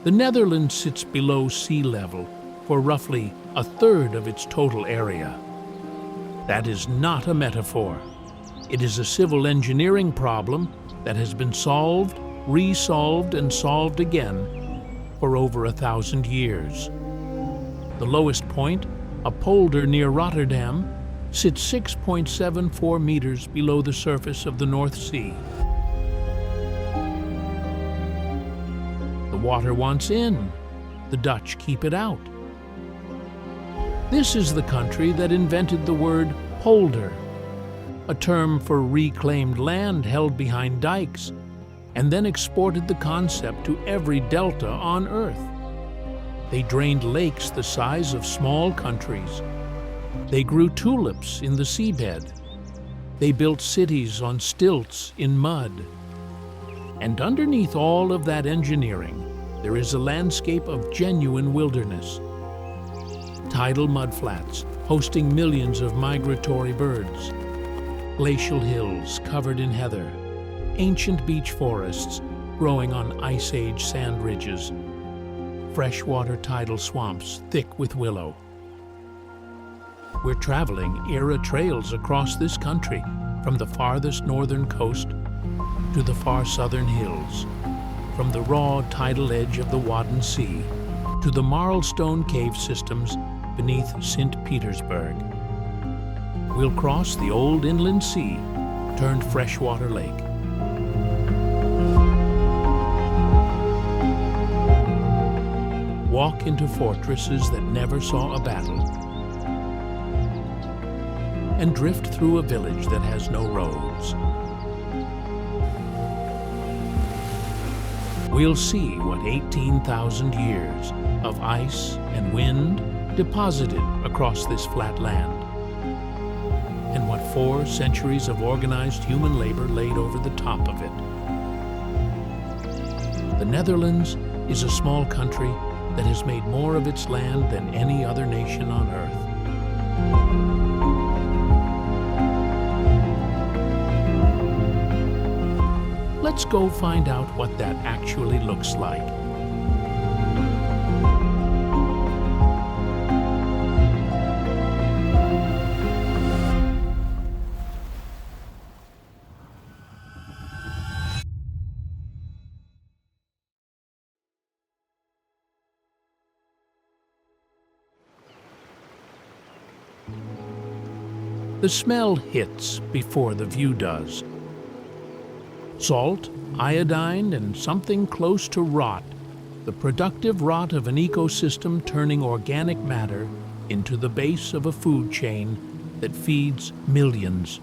The Netherlands sits below sea level for roughly a third of its total area. That is not a metaphor. It is a civil engineering problem that has been solved, resolved, and solved again for over 1,000 years. The lowest point, a polder near Rotterdam, sits 6.74 meters below the surface of the North Sea. The water wants in. The Dutch keep it out. This is the country that invented the word polder, a term for reclaimed land held behind dikes, and then exported the concept to every delta on Earth. They drained lakes the size of small countries. They grew tulips in the seabed. They built cities on stilts in mud. And underneath all of that engineering, there is a landscape of genuine wilderness. Tidal mudflats hosting millions of migratory birds, glacial hills covered in heather, ancient beech forests growing on Ice Age sand ridges, freshwater tidal swamps thick with willow. We're traveling era trails across this country, from the farthest northern coast to the far southern hills, from the raw tidal edge of the Wadden Sea to the marlstone cave systems beneath St. Petersburg. We'll cross the old inland sea, turned freshwater lake. Walk into fortresses that never saw a battle, and drift through a village that has no roads. We'll see what 18,000 years of ice and wind deposited across this flat land, and what 4 centuries of organized human labor laid over the top of it. The Netherlands is a small country that has made more of its land than any other nation on Earth. Let's go find out what that actually looks like. The smell hits before the view does. Salt, iodine, and something close to rot, the productive rot of an ecosystem turning organic matter into the base of a food chain that feeds millions.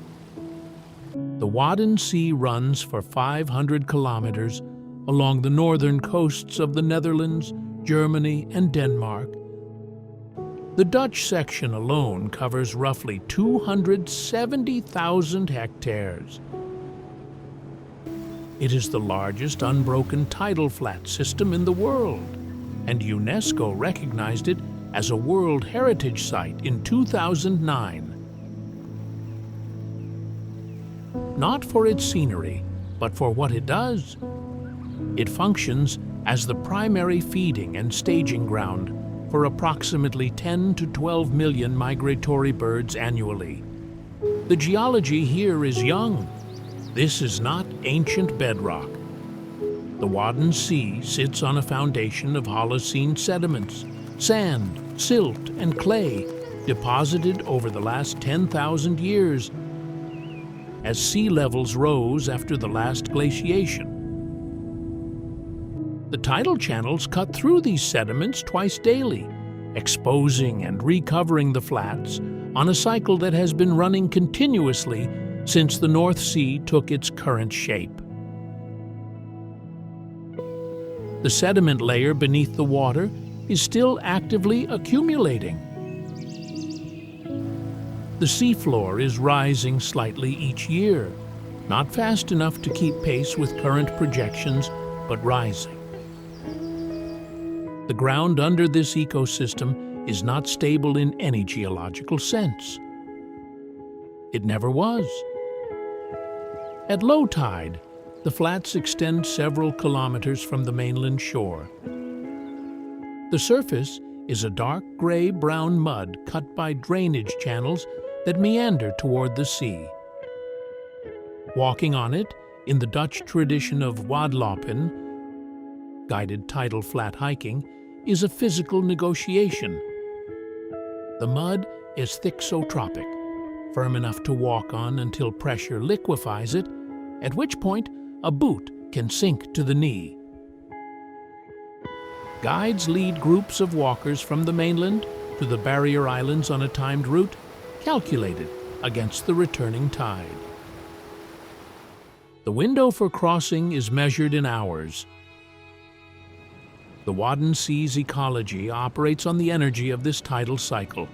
The Wadden Sea runs for 500 kilometers along the northern coasts of the Netherlands, Germany, and Denmark. The Dutch section alone covers roughly 270,000 hectares. It is the largest unbroken tidal flat system in the world, and UNESCO recognized it as a World Heritage Site in 2009. Not for its scenery, but for what it does. It functions as the primary feeding and staging ground for approximately 10 to 12 million migratory birds annually. The geology here is young. This is not ancient bedrock. The Wadden Sea sits on a foundation of Holocene sediments, sand, silt, and clay deposited over the last 10,000 years as sea levels rose after the last glaciation. The tidal channels cut through these sediments twice daily, exposing and recovering the flats on a cycle that has been running continuously since the North Sea took its current shape. The sediment layer beneath the water is still actively accumulating. The seafloor is rising slightly each year, not fast enough to keep pace with current projections, but rising. The ground under this ecosystem is not stable in any geological sense. It never was. At low tide, the flats extend several kilometers from the mainland shore. The surface is a dark gray-brown mud cut by drainage channels that meander toward the sea. Walking on it, in the Dutch tradition of wadlopen, guided tidal flat hiking, is a physical negotiation. The mud is thixotropic, firm enough to walk on until pressure liquefies it, at which point a boot can sink to the knee. Guides lead groups of walkers from the mainland to the barrier islands on a timed route, calculated against the returning tide. The window for crossing is measured in hours. The Wadden Sea's ecology operates on the energy of this tidal cycle.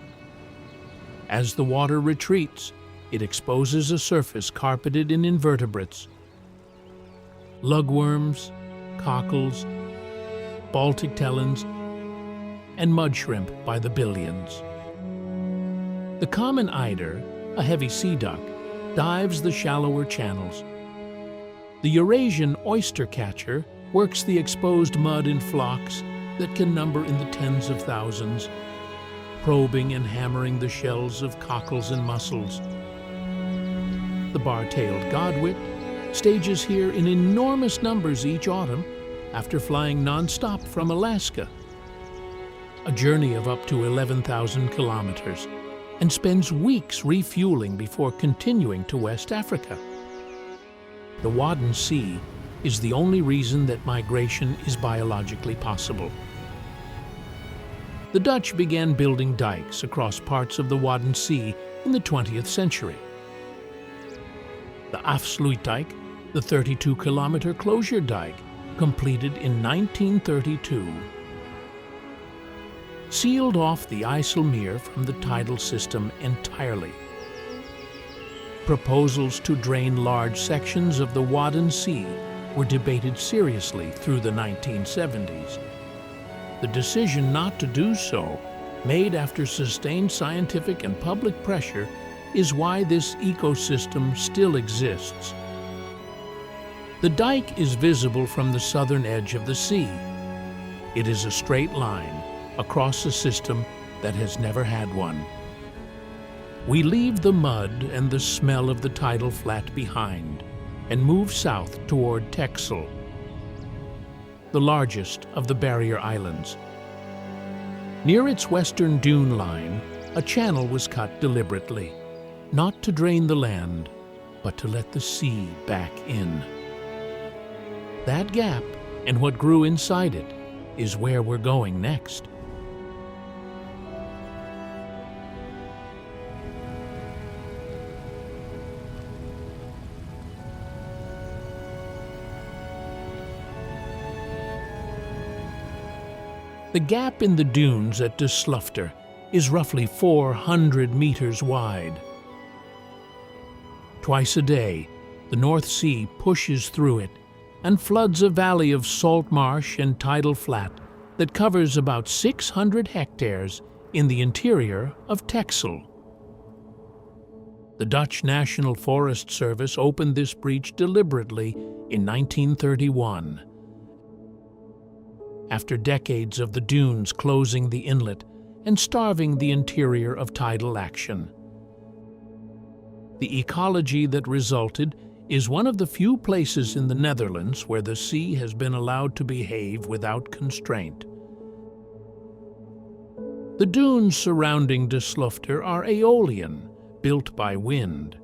As the water retreats, it exposes a surface carpeted in invertebrates. Lugworms, cockles, Baltic telins, and mud shrimp by the billions. The common eider, a heavy sea duck, dives the shallower channels. The Eurasian oyster catcher works the exposed mud in flocks that can number in the tens of thousands, probing and hammering the shells of cockles and mussels. The bar-tailed godwit stages here in enormous numbers each autumn after flying non-stop from Alaska, a journey of up to 11,000 kilometers, and spends weeks refueling before continuing to West Africa. The Wadden Sea is the only reason that migration is biologically possible. The Dutch began building dikes across parts of the Wadden Sea in the 20th century. The Afsluitdijk, the 32-kilometer closure dike, completed in 1932, sealed off the IJsselmeer from the tidal system entirely. Proposals to drain large sections of the Wadden Sea were debated seriously through the 1970s. The decision not to do so, made after sustained scientific and public pressure, is why this ecosystem still exists. The dike is visible from the southern edge of the sea. It is a straight line across a system that has never had one. We leave the mud and the smell of the tidal flat behind and move south toward Texel, the largest of the barrier islands. Near its western dune line, a channel was cut deliberately, not to drain the land, but to let the sea back in. That gap, and what grew inside it, is where we're going next. The gap in the dunes at de Slufter is roughly 400 meters wide. Twice a day, the North Sea pushes through it and floods a valley of salt marsh and tidal flat that covers about 600 hectares in the interior of Texel. The Dutch National Forest Service opened this breach deliberately in 1931. After decades of the dunes closing the inlet and starving the interior of tidal action. The ecology that resulted is one of the few places in the Netherlands where the sea has been allowed to behave without constraint. The dunes surrounding de Slufter are aeolian, built by wind.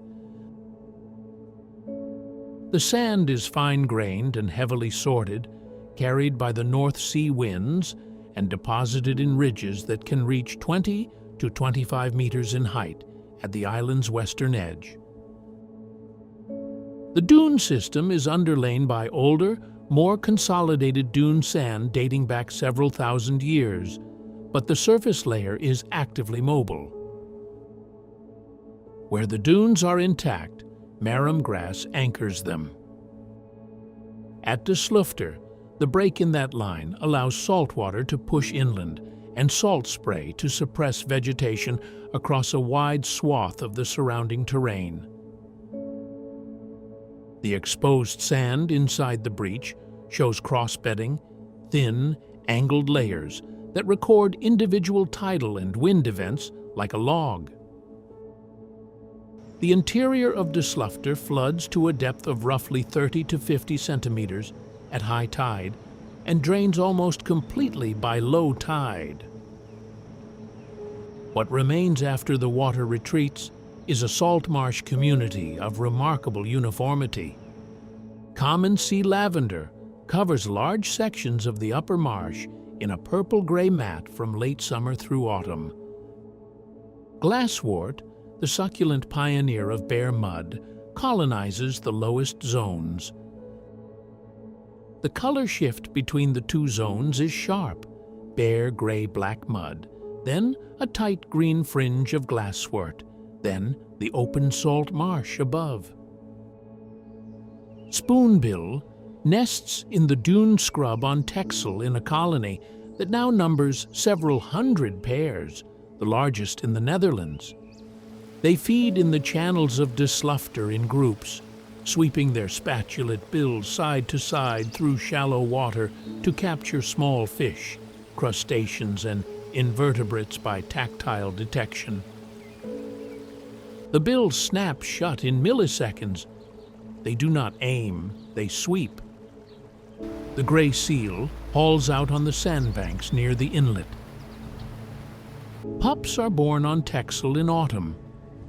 The sand is fine-grained and heavily sorted, carried by the North Sea winds and deposited in ridges that can reach 20 to 25 meters in height at the island's western edge. The dune system is underlain by older, more consolidated dune sand dating back several thousand years, but the surface layer is actively mobile. Where the dunes are intact, marram grass anchors them. At de Slufter, the break in that line allows salt water to push inland and salt spray to suppress vegetation across a wide swath of the surrounding terrain. The exposed sand inside the breach shows cross-bedding, thin, angled layers that record individual tidal and wind events like a log. The interior of the Slufter floods to a depth of roughly 30 to 50 centimeters at high tide and drains almost completely by low tide. What remains after the water retreats is a salt marsh community of remarkable uniformity. Common sea lavender covers large sections of the upper marsh in a purple-gray mat from late summer through autumn. Glasswort, the succulent pioneer of bare mud, colonizes the lowest zones. The color shift between the two zones is sharp: bare gray-black mud, then a tight green fringe of glasswort, then the open salt marsh above. Spoonbill nests in the dune scrub on Texel in a colony that now numbers several hundred pairs, the largest in the Netherlands. They feed in the channels of de Slufter in groups, sweeping their spatulate bills side to side through shallow water to capture small fish, crustaceans, and invertebrates by tactile detection. The bills snap shut in milliseconds. They do not aim, they sweep. The gray seal hauls out on the sandbanks near the inlet. Pups are born on Texel in autumn,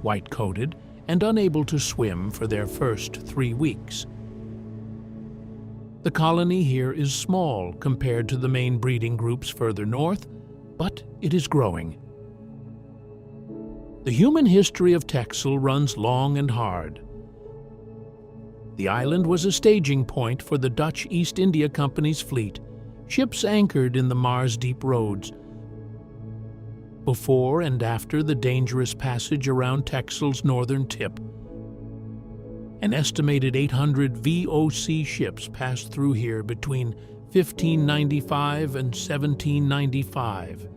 white-coated and unable to swim for their first 3 weeks. The colony here is small compared to the main breeding groups further north, but it is growing. The human history of Texel runs long and hard. The island was a staging point for the Dutch East India Company's fleet, ships anchored in the Mars Deep roads. Before and after the dangerous passage around Texel's northern tip, an estimated 800 VOC ships passed through here between 1595 and 1795.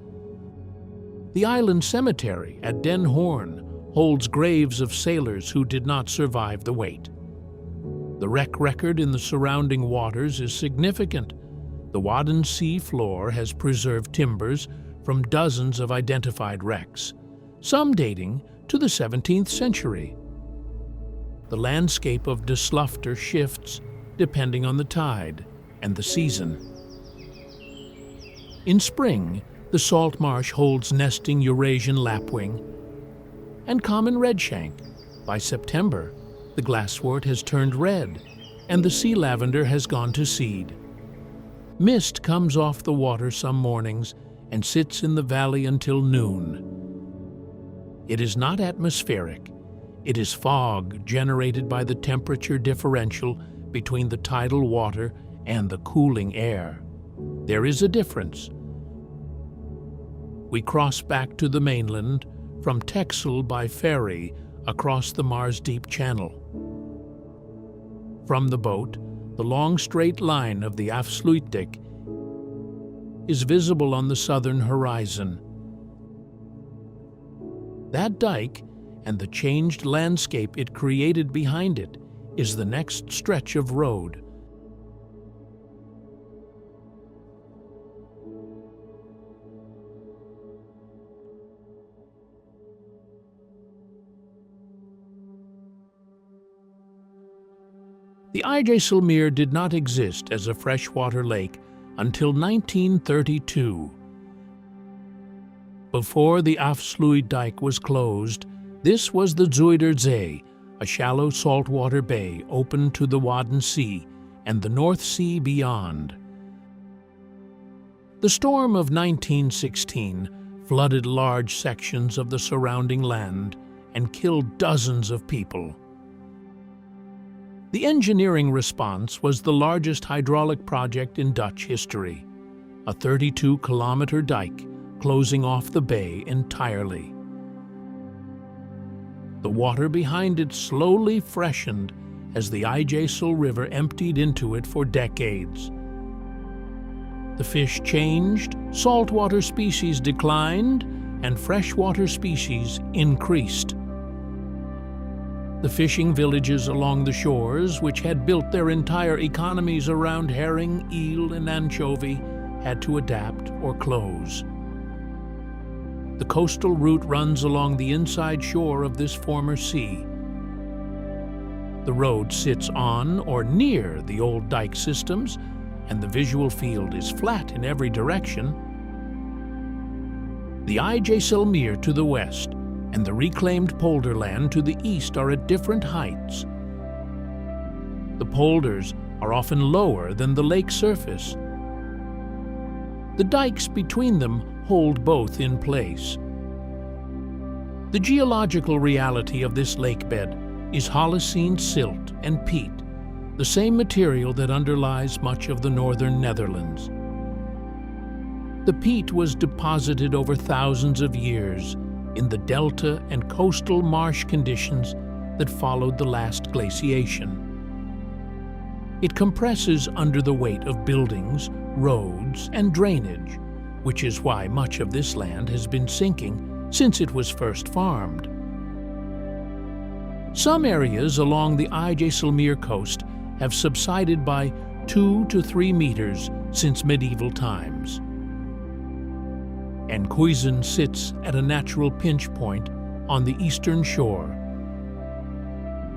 The island cemetery at Den Hoorn holds graves of sailors who did not survive the weight. The wreck record in the surrounding waters is significant. The Wadden Sea floor has preserved timbers from dozens of identified wrecks, some dating to the 17th century. The landscape of de Slufter shifts depending on the tide and the season. In spring, the salt marsh holds nesting Eurasian lapwing and common redshank. By September, the glasswort has turned red and the sea lavender has gone to seed. Mist comes off the water some mornings and sits in the valley until noon. It is not atmospheric. It is fog generated by the temperature differential between the tidal water and the cooling air. There is a difference. We cross back to the mainland from Texel by ferry across the Mars Deep Channel. From the boat, the long straight line of the Afsluitdijk is visible on the southern horizon. That dike and the changed landscape it created behind it is the next stretch of road. The IJsselmeer did not exist as a freshwater lake until 1932. Before the Afsluitdijk was closed, this was the Zierikzee, a shallow saltwater bay open to the Wadden Sea and the North Sea beyond. The storm of 1916 flooded large sections of the surrounding land and killed dozens of people. The engineering response was the largest hydraulic project in Dutch history, a 32-kilometer dike closing off the bay entirely. The water behind it slowly freshened as the IJssel River emptied into it for decades. The fish changed, saltwater species declined, and freshwater species increased. The fishing villages along the shores, which had built their entire economies around herring, eel, and anchovy, had to adapt or close. The coastal route runs along the inside shore of this former sea. The road sits on or near the old dike systems, and the visual field is flat in every direction. The IJsselmeer to the west and the reclaimed polderland to the east are at different heights. The polders are often lower than the lake surface. The dikes between them hold both in place. The geological reality of this lake bed is Holocene silt and peat, the same material that underlies much of the northern Netherlands. The peat was deposited over thousands of years in the delta and coastal marsh conditions that followed the last glaciation. It compresses under the weight of buildings, roads, and drainage, which is why much of this land has been sinking since it was first farmed. Some areas along the IJsselmeer coast have subsided by 2 to 3 meters since medieval times. Enkhuizen sits at a natural pinch point on the eastern shore,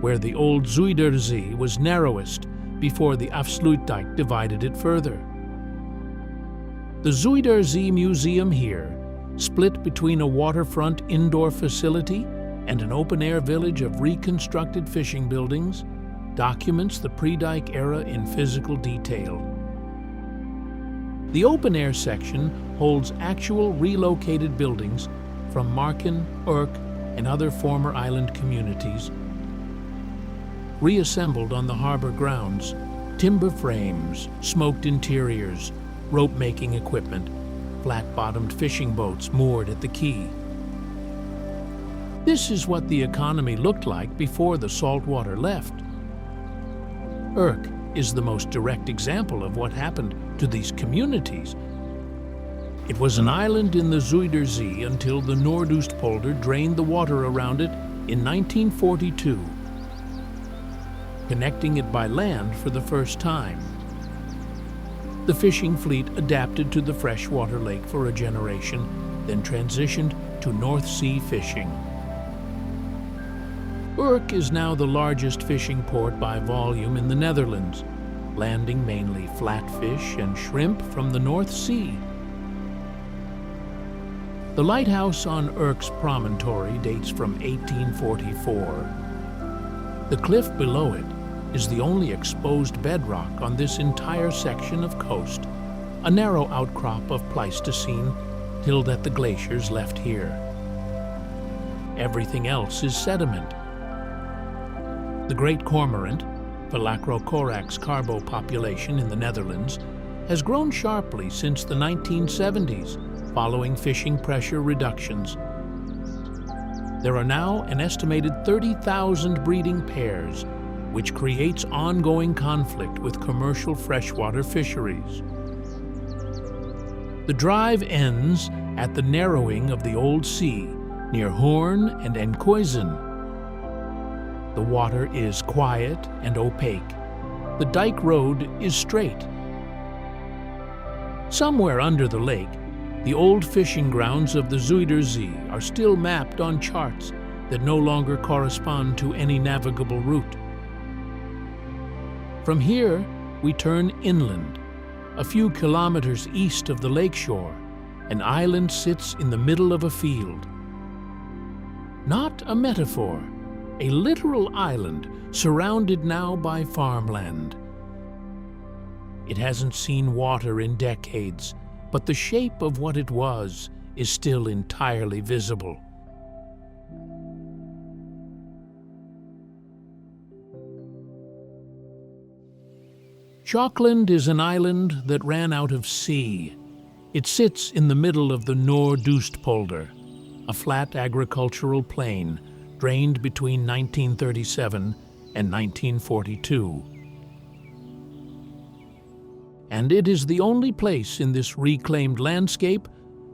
where the old Zuiderzee was narrowest before the Afsluitdijk divided it further. The Zuiderzee Museum here, split between a waterfront indoor facility and an open-air village of reconstructed fishing buildings, documents the pre-dike era in physical detail. The open-air section holds actual relocated buildings from Marken, Urk, and other former island communities. Reassembled on the harbor grounds, timber frames, smoked interiors, rope-making equipment, flat-bottomed fishing boats moored at the quay. This is what the economy looked like before the salt water left. Urk is the most direct example of what happened to these communities. It was an island in the Zuiderzee until the Noordoostpolder drained the water around it in 1942, connecting it by land for the first time. The fishing fleet adapted to the freshwater lake for a generation, then transitioned to North Sea fishing. Urk is now the largest fishing port by volume in the Netherlands, landing mainly flatfish and shrimp from the North Sea. The lighthouse on Urk's promontory dates from 1844. The cliff below it is the only exposed bedrock on this entire section of coast, a narrow outcrop of Pleistocene till that the glaciers left here. Everything else is sediment. The great cormorant, Velacrocorax carbo population in the Netherlands, has grown sharply since the 1970s, following fishing pressure reductions. There are now an estimated 30,000 breeding pairs, which creates ongoing conflict with commercial freshwater fisheries. The drive ends at the narrowing of the Old Sea, near Hoorn and Enkhuizen. The water is quiet and opaque. The dike road is straight. Somewhere under the lake, the old fishing grounds of the Zuiderzee are still mapped on charts that no longer correspond to any navigable route. From here, we turn inland. A few kilometers east of the lakeshore, an island sits in the middle of a field. Not a metaphor, a literal island surrounded now by farmland. It hasn't seen water in decades, but the shape of what it was is still entirely visible. Schokland is an island that ran out of sea. It sits in the middle of the Noordoostpolder, a flat agricultural plain drained between 1937 and 1942. And it is the only place in this reclaimed landscape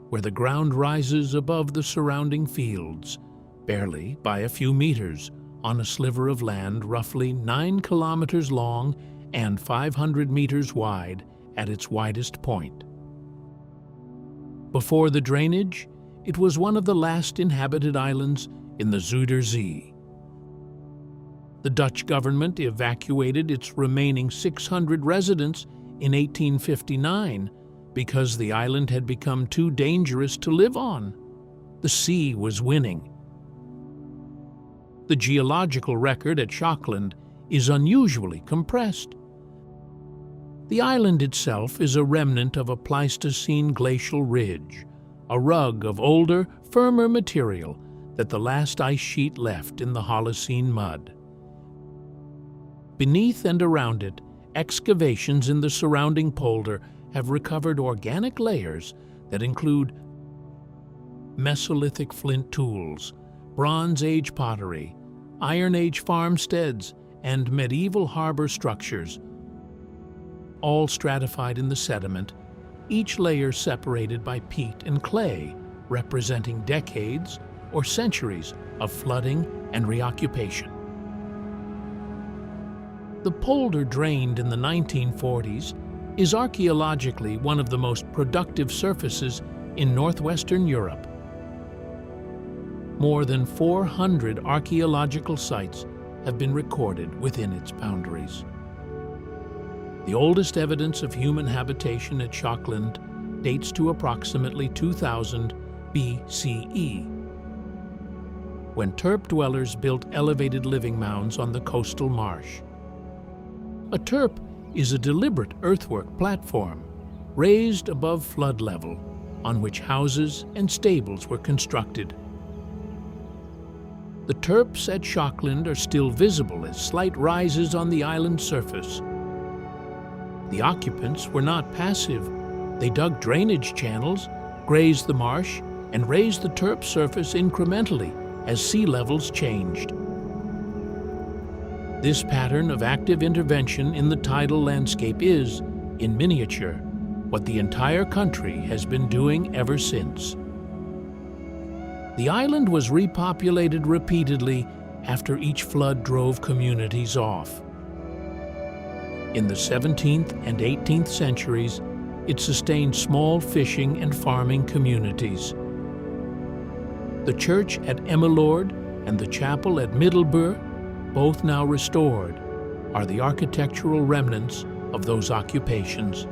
where the ground rises above the surrounding fields, barely by a few meters, on a sliver of land roughly 9 kilometers long and 500 meters wide at its widest point. Before the drainage, it was one of the last inhabited islands in the Zuiderzee. The Dutch government evacuated its remaining 600 residents in 1859 because the island had become too dangerous to live on. The sea was winning. The geological record at Schokland is unusually compressed. The island itself is a remnant of a Pleistocene glacial ridge, a rug of older, firmer material that the last ice sheet left in the Holocene mud. Beneath and around it, excavations in the surrounding polder have recovered organic layers that include Mesolithic flint tools, Bronze Age pottery, Iron Age farmsteads, and medieval harbor structures, all stratified in the sediment, each layer separated by peat and clay, representing decades or centuries of flooding and reoccupation. The polder drained in the 1940s is archaeologically one of the most productive surfaces in northwestern Europe. More than 400 archaeological sites have been recorded within its boundaries. The oldest evidence of human habitation at Schokland dates to approximately 2000 BCE, when Terp dwellers built elevated living mounds on the coastal marsh. A terp is a deliberate earthwork platform raised above flood level on which houses and stables were constructed. The terps at Schokland are still visible as slight rises on the island's surface. The occupants were not passive. They dug drainage channels, grazed the marsh, and raised the terp surface incrementally as sea levels changed. This pattern of active intervention in the tidal landscape is, in miniature, what the entire country has been doing ever since. The island was repopulated repeatedly after each flood drove communities off. In the 17th and 18th centuries, it sustained small fishing and farming communities. The church at Emmeloord and the chapel at Middelburg, both now restored, are the architectural remnants of those occupations.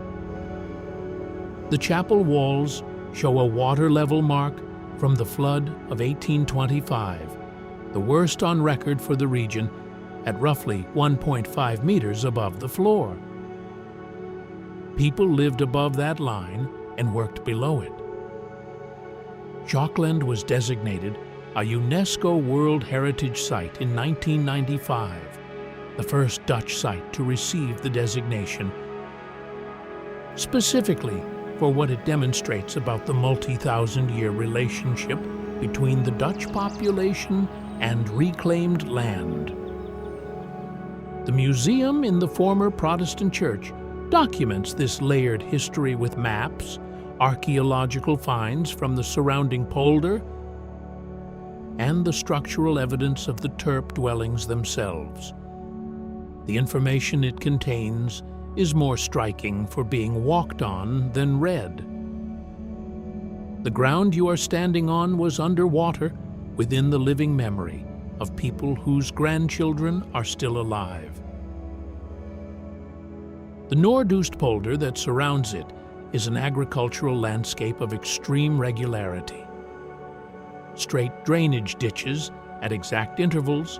The chapel walls show a water level mark from the flood of 1825, the worst on record for the region, at roughly 1.5 meters above the floor. People lived above that line and worked below it. Schokland was designated a UNESCO World Heritage Site in 1995, the first Dutch site to receive the designation, specifically for what it demonstrates about the multi-thousand-year relationship between the Dutch population and reclaimed land. The museum in the former Protestant church documents this layered history with maps, archaeological finds from the surrounding polder, and the structural evidence of the terp dwellings themselves. The information it contains is more striking for being walked on than read. The ground you are standing on was underwater within the living memory of people whose grandchildren are still alive. The Noordoostpolder that surrounds it is an agricultural landscape of extreme regularity. Straight drainage ditches at exact intervals,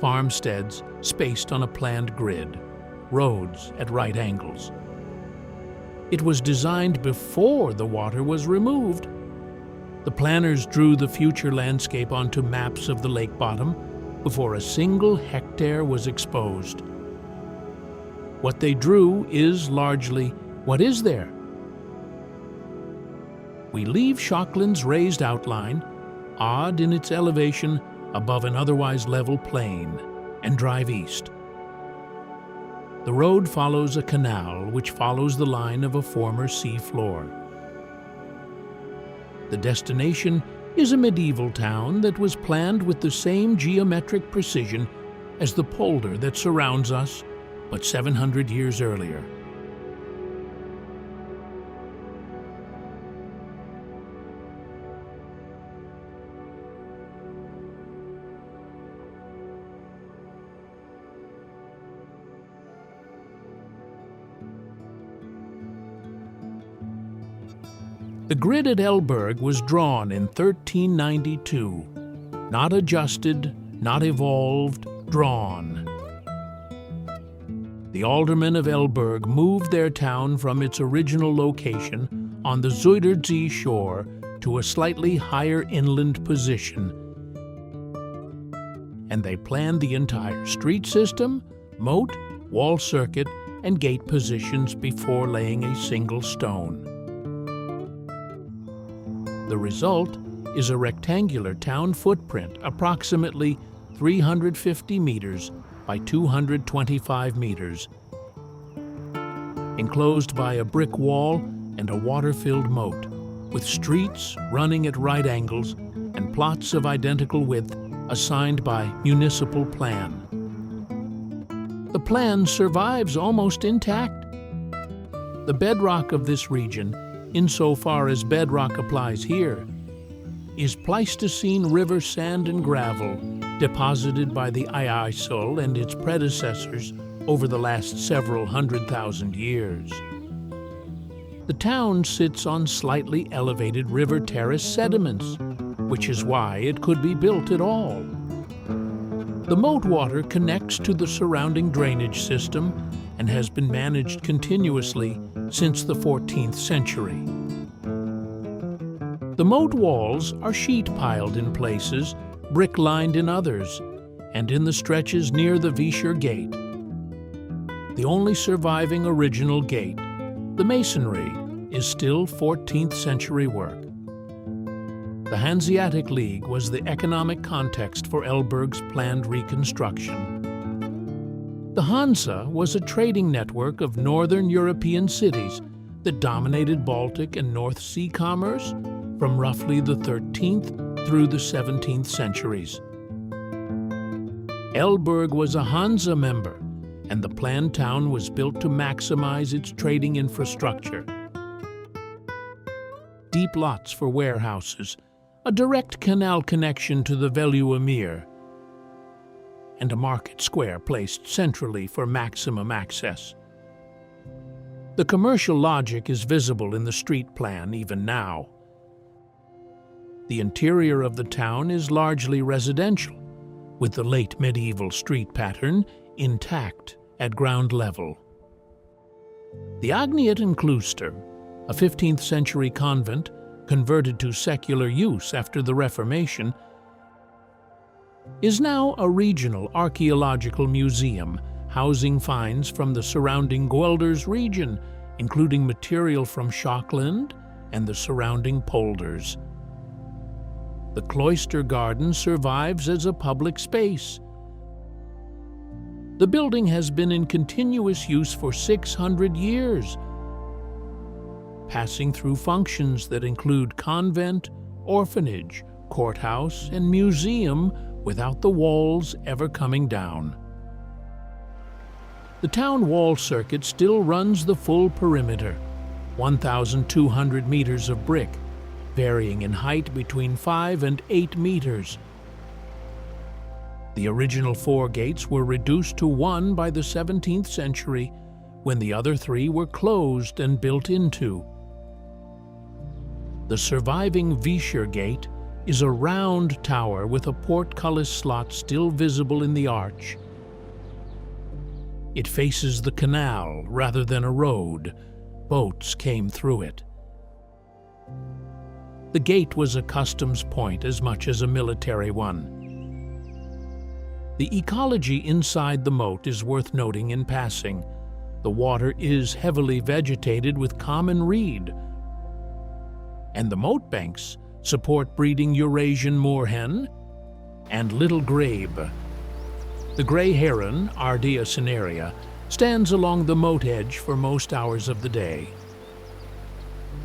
farmsteads spaced on a planned grid, roads at right angles. It was designed before the water was removed. The planners drew the future landscape onto maps of the lake bottom before a single hectare was exposed. What they drew is largely what is there. We leave Schokland's raised outline, odd in its elevation above an otherwise level plain, and drive east. The road follows a canal which follows the line of a former sea floor. The destination is a medieval town that was planned with the same geometric precision as the polder that surrounds us, but 700 years earlier. The grid at Elburg was drawn in 1392. Not adjusted, not evolved, drawn. The aldermen of Elburg moved their town from its original location on the Zierikzee shore to a slightly higher inland position, and they planned the entire street system, moat, wall circuit, and gate positions before laying a single stone. The result is a rectangular town footprint approximately 350 meters by 225 meters, enclosed by a brick wall and a water-filled moat, with streets running at right angles and plots of identical width assigned by municipal plan. The plan survives almost intact. The bedrock of this region, insofar as bedrock applies here, is Pleistocene river sand and gravel deposited by the IJsselmeer and its predecessors over the last several 100,000 years. The town sits on slightly elevated river terrace sediments, which is why it could be built at all. The moat water connects to the surrounding drainage system and has been managed continuously since the 14th century. The moat walls are sheet-piled in places, brick-lined in others, and in the stretches near the Viescher Gate. The only surviving original gate, the masonry, is still 14th century work. The Hanseatic League was the economic context for Elburg's planned reconstruction. The Hansa was a trading network of northern European cities that dominated Baltic and North Sea commerce from roughly the 13th through the 17th centuries. Elburg was a Hansa member, and the planned town was built to maximize its trading infrastructure. Deep lots for warehouses, a direct canal connection to the Veluwezoom, and a market square placed centrally for maximum access. The commercial logic is visible in the street plan even now. The interior of the town is largely residential, with the late medieval street pattern intact at ground level. The Agniet and Klooster, a 15th century convent converted to secular use after the Reformation, is now a regional archaeological museum housing finds from the surrounding Guelders region, including material from Schokland and the surrounding polders. The cloister garden survives as a public space. The building has been in continuous use for 600 years, passing through functions that include convent, orphanage, courthouse, and museum without the walls ever coming down. The town wall circuit still runs the full perimeter, 1,200 meters of brick, varying in height between 5 and 8 meters. The original 4 gates were reduced to 1 by the 17th century, when the other 3 were closed and built into. The surviving Viescher Gate is a round tower with a portcullis slot still visible in the arch. It faces the canal rather than a road. Boats came through it. The gate was a customs point as much as a military one. The ecology inside the moat is worth noting in passing. The water is heavily vegetated with common reed, and the moat banks support breeding Eurasian moorhen and little grabe. The gray heron, Ardea cinerea, stands along the moat edge for most hours of the day.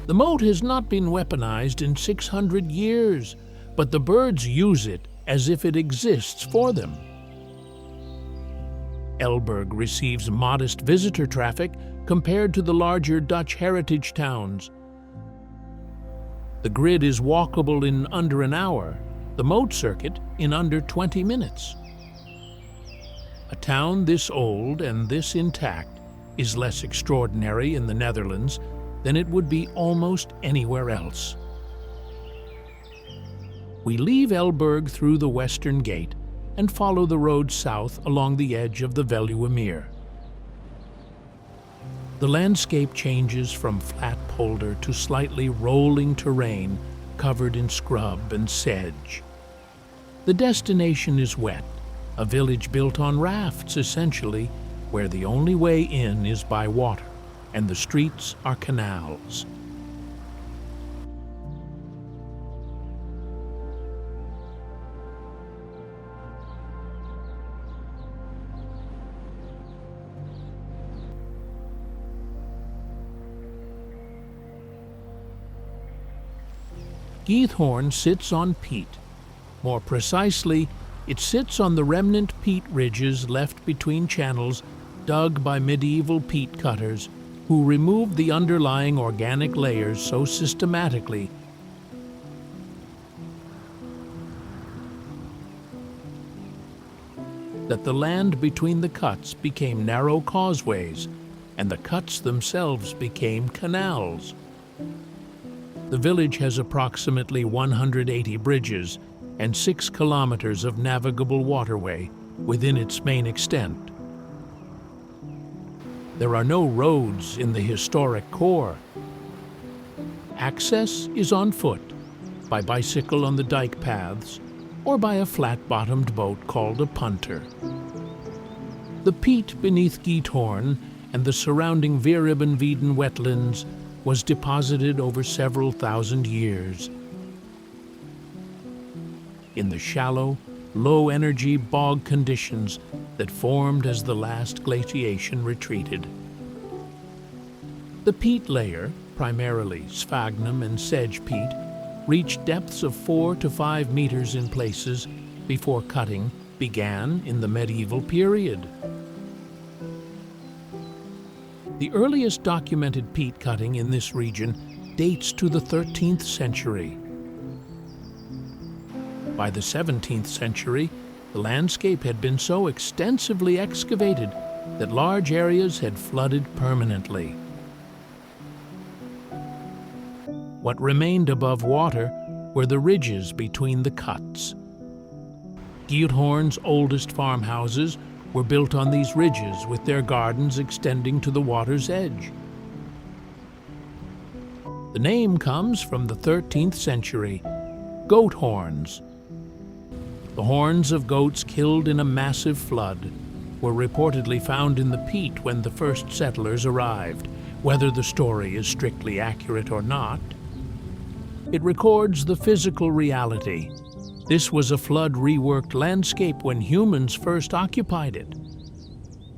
The moat has not been weaponized in 600 years, but the birds use it as if it exists for them. Elburg receives modest visitor traffic compared to the larger Dutch heritage towns. The grid is walkable in under an hour, the moat circuit in under 20 minutes. A town this old and this intact is less extraordinary in the Netherlands than it would be almost anywhere else. We leave Elburg through the western gate and follow the road south along the edge of the Veluwezoom. The landscape changes from flat polder to slightly rolling terrain covered in scrub and sedge. The destination is wet, a village built on rafts essentially, where the only way in is by water, and the streets are canals. Giethoorn sits on peat. More precisely, it sits on the remnant peat ridges left between channels dug by medieval peat cutters who removed the underlying organic layers so systematically that the land between the cuts became narrow causeways and the cuts themselves became canals. The village has approximately 180 bridges and 6 kilometers of navigable waterway within its main extent. There are no roads in the historic core. Access is on foot, by bicycle on the dike paths, or by a flat-bottomed boat called a punter. The peat beneath Giethoorn and the surrounding Veluwezoom wetlands was deposited over several thousand years. In the shallow, low-energy bog conditions that formed as the last glaciation retreated. The peat layer, primarily sphagnum and sedge peat, reached depths of 4 to 5 meters in places before cutting began in the medieval period. The earliest documented peat cutting in this region dates to the 13th century. By the 17th century, the landscape had been so extensively excavated that large areas had flooded permanently. What remained above water were the ridges between the cuts. Giethoorn's oldest farmhouses were built on these ridges with their gardens extending to the water's edge. The name comes from the 13th century, goat horns. The horns of goats killed in a massive flood were reportedly found in the peat when the first settlers arrived. Whether the story is strictly accurate or not, it records the physical reality. This was a flood-reworked landscape when humans first occupied it.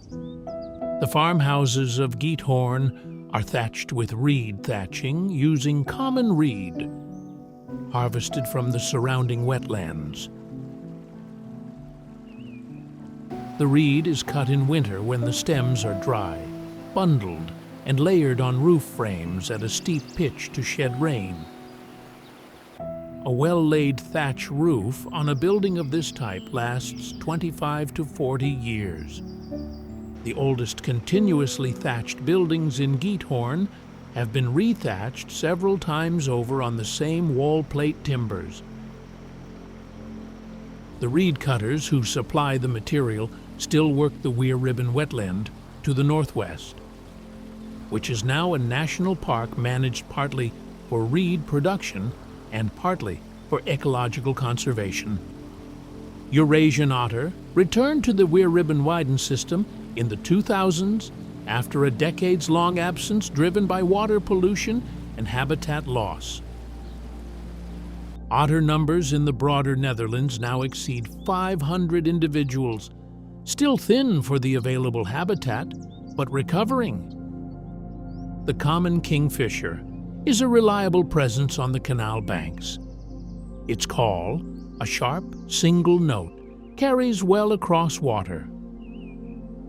The farmhouses of Giethoorn are thatched with reed thatching using common reed, harvested from the surrounding wetlands. The reed is cut in winter when the stems are dry, bundled, and layered on roof frames at a steep pitch to shed rain. A well-laid thatch roof on a building of this type lasts 25 to 40 years. The oldest continuously thatched buildings in Giethoorn have been rethatched several times over on the same wall plate timbers. The reed cutters who supply the material still work the Veluwezoom wetland to the northwest, which is now a national park managed partly for reed production and partly for ecological conservation. Eurasian otter returned to the Veluwezoom system in the 2000s after a decades-long absence driven by water pollution and habitat loss. Otter numbers in the broader Netherlands now exceed 500 individuals, still thin for the available habitat, but recovering. The common kingfisher is a reliable presence on the canal banks. Its call, a sharp, single note, carries well across water.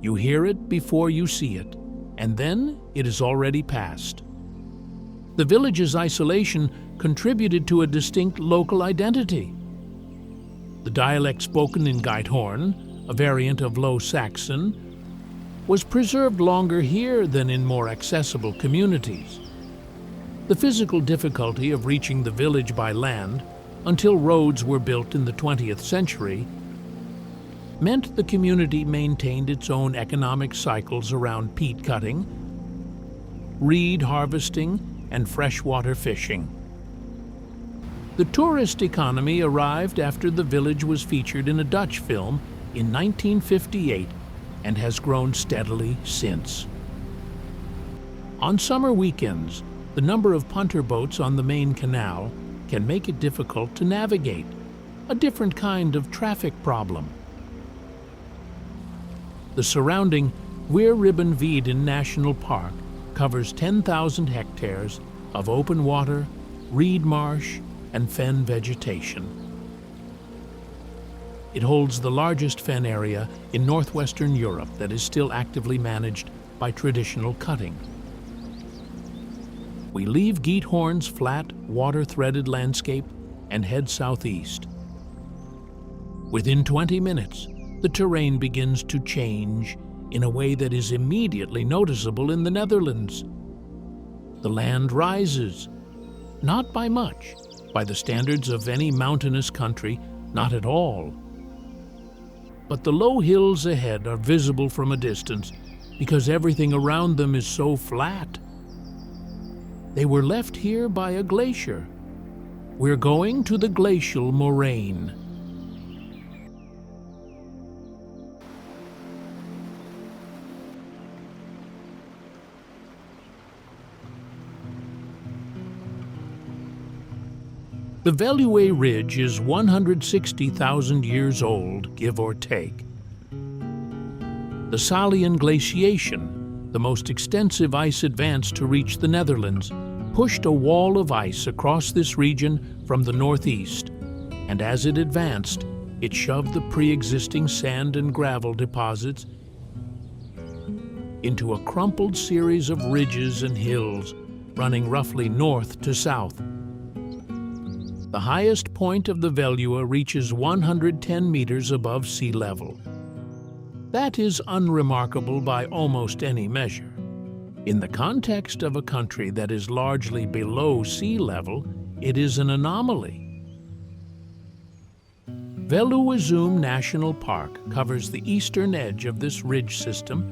You hear it before you see it, and then it is already past. The village's isolation contributed to a distinct local identity. The dialect spoken in Giethoorn, a variant of Low Saxon, was preserved longer here than in more accessible communities. The physical difficulty of reaching the village by land, until roads were built in the 20th century, meant the community maintained its own economic cycles around peat cutting, reed harvesting, and freshwater fishing. The tourist economy arrived after the village was featured in a Dutch film in 1958 and has grown steadily since. On summer weekends, the number of punter boats on the main canal can make it difficult to navigate, a different kind of traffic problem. The surrounding Weerribbenveeden National Park covers 10,000 hectares of open water, reed marsh, and fen vegetation. It holds the largest fen area in northwestern Europe that is still actively managed by traditional cutting. We leave Giethoorn's flat, water-threaded landscape and head southeast. Within 20 minutes, the terrain begins to change in a way that is immediately noticeable in the Netherlands. The land rises, not by much, by the standards of any mountainous country, not at all. But the low hills ahead are visible from a distance because everything around them is so flat. They were left here by a glacier. We're going to the glacial moraine. The Veluwe Ridge is 160,000 years old, give or take. The Salian glaciation, the most extensive ice advance to reach the Netherlands, pushed a wall of ice across this region from the northeast, and as it advanced, it shoved the pre-existing sand and gravel deposits into a crumpled series of ridges and hills running roughly north to south. The highest point of the Veluwe reaches 110 meters above sea level. That is unremarkable by almost any measure. In the context of a country that is largely below sea level, it is an anomaly. Veluwezoom National Park covers the eastern edge of this ridge system,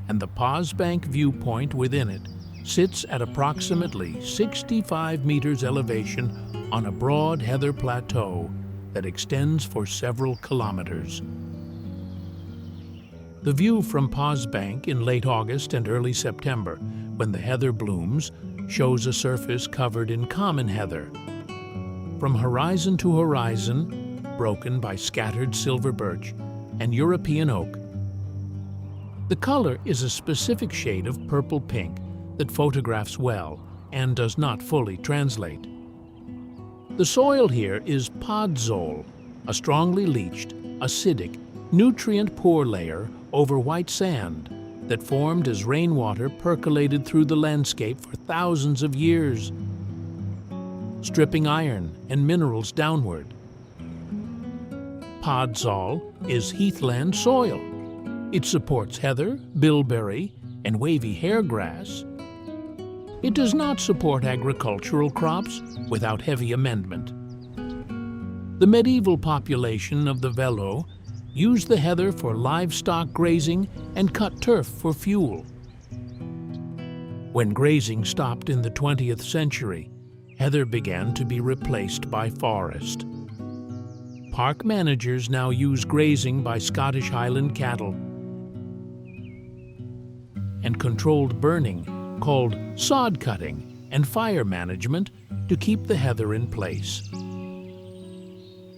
and the Posbank viewpoint within it sits at approximately 65 meters elevation on a broad heather plateau that extends for several kilometers. The view from Posbank in late August and early September, when the heather blooms, shows a surface covered in common heather. From horizon to horizon, broken by scattered silver birch and European oak. The color is a specific shade of purple-pink that photographs well and does not fully translate. The soil here is podzol, a strongly leached, acidic, nutrient-poor layer over white sand that formed as rainwater percolated through the landscape for thousands of years, stripping iron and minerals downward. Podzol is heathland soil. It supports heather, bilberry, and wavy hairgrass. It does not support agricultural crops without heavy amendment. The medieval population of the Veluwe used the heather for livestock grazing and cut turf for fuel. When grazing stopped in the 20th century, heather began to be replaced by forest. Park managers now use grazing by Scottish Highland cattle and controlled burning, called sod cutting, and fire management to keep the heather in place.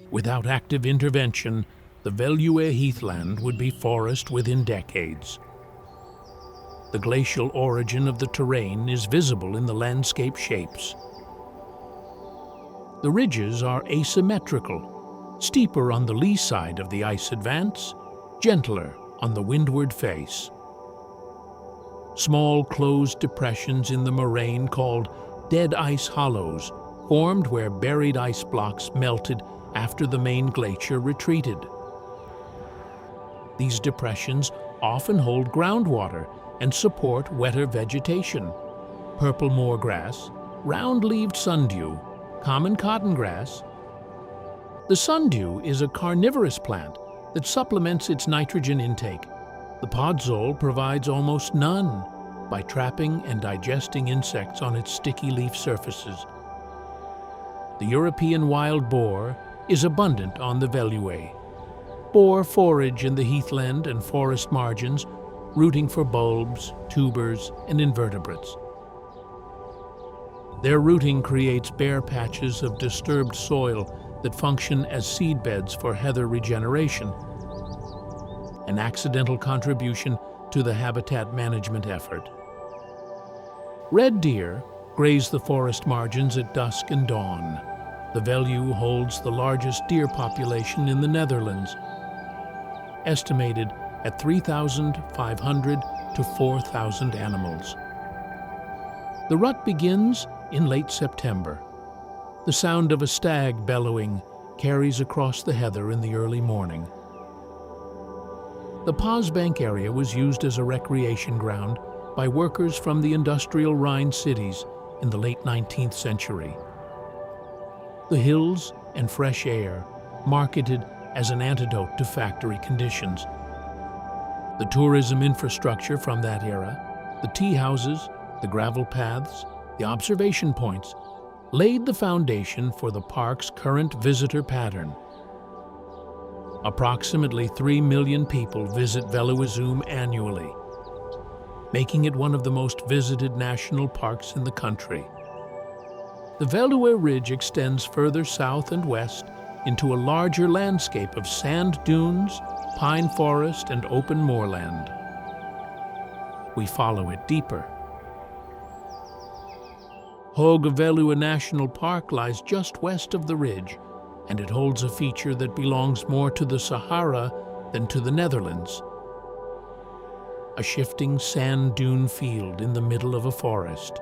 Without active intervention, the Veluwe heathland would be forest within decades. The glacial origin of the terrain is visible in the landscape shapes. The ridges are asymmetrical, steeper on the lee side of the ice advance, gentler on the windward face. Small closed depressions in the moraine called dead ice hollows formed where buried ice blocks melted after the main glacier retreated. These depressions often hold groundwater and support wetter vegetation. purple moorgrass, round-leaved sundew, common cottongrass. The sundew is a carnivorous plant that supplements its nitrogen intake. The podzol provides almost none by trapping and digesting insects on its sticky leaf surfaces. The European wild boar is abundant on the Veluwe. Boar forage in the heathland and forest margins, rooting for bulbs, tubers, and invertebrates. Their rooting creates bare patches of disturbed soil that function as seedbeds for heather regeneration, an accidental contribution to the habitat management effort. Red deer graze the forest margins at dusk and dawn. The Veluwe holds the largest deer population in the Netherlands, estimated at 3,500 to 4,000 animals. The rut begins in late September. The sound of a stag bellowing carries across the heather in the early morning. The Posbank area was used as a recreation ground by workers from the industrial Rhine cities in the late 19th century. The hills and fresh air marketed as an antidote to factory conditions. The tourism infrastructure from that era, the tea houses, the gravel paths, the observation points, laid the foundation for the park's current visitor pattern. Approximately 3 million people visit Veluwezoom annually, making it one of the most visited national parks in the country. The Veluwe Ridge extends further south and west into a larger landscape of sand dunes, pine forest, and open moorland. We follow it deeper. Hoge Veluwe National Park lies just west of the ridge, and it holds a feature that belongs more to the Sahara than to the Netherlands. A shifting sand dune field in the middle of a forest.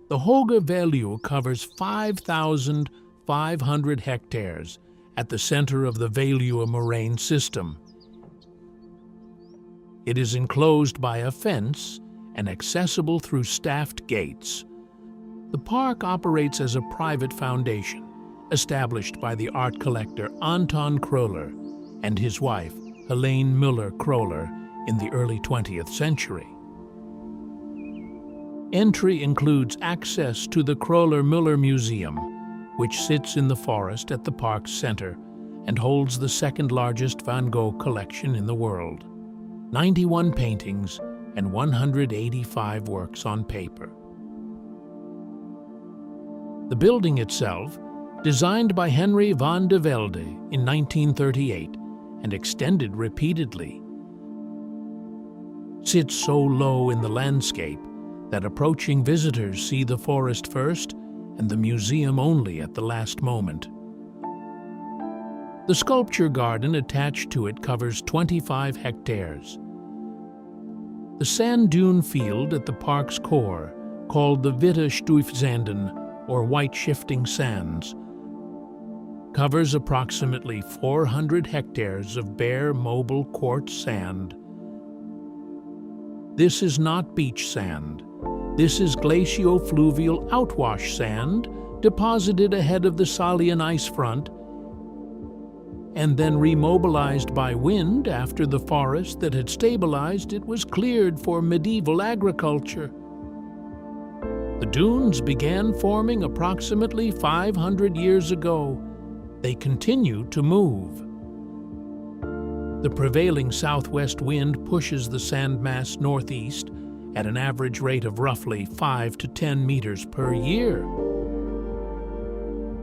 The Hoge Veluwe covers 5,500 hectares at the center of the Veluwe moraine system. It is enclosed by a fence and accessible through staffed gates. The park operates as a private foundation, established by the art collector Anton Kroller and his wife, Helene Müller-Kroller, in the early 20th century. Entry includes access to the Kroller-Müller Museum, which sits in the forest at the park's center and holds the second largest Van Gogh collection in the world. 91 paintings and 185 works on paper. The building itself, designed by Henry van de Velde in 1938 and extended repeatedly, sits so low in the landscape that approaching visitors see the forest first and the museum only at the last moment. The sculpture garden attached to it covers 25 hectares. The sand dune field at the park's core, called the Witte Stuifzanden, or white shifting sands, covers approximately 400 hectares of bare mobile quartz sand. This is not beach sand. This is glaciofluvial outwash sand deposited ahead of the Salian ice front and then remobilized by wind after the forest that had stabilized it was cleared for medieval agriculture. The dunes began forming approximately 500 years ago. They continue to move. The prevailing southwest wind pushes the sand mass northeast at an average rate of roughly 5 to 10 meters per year.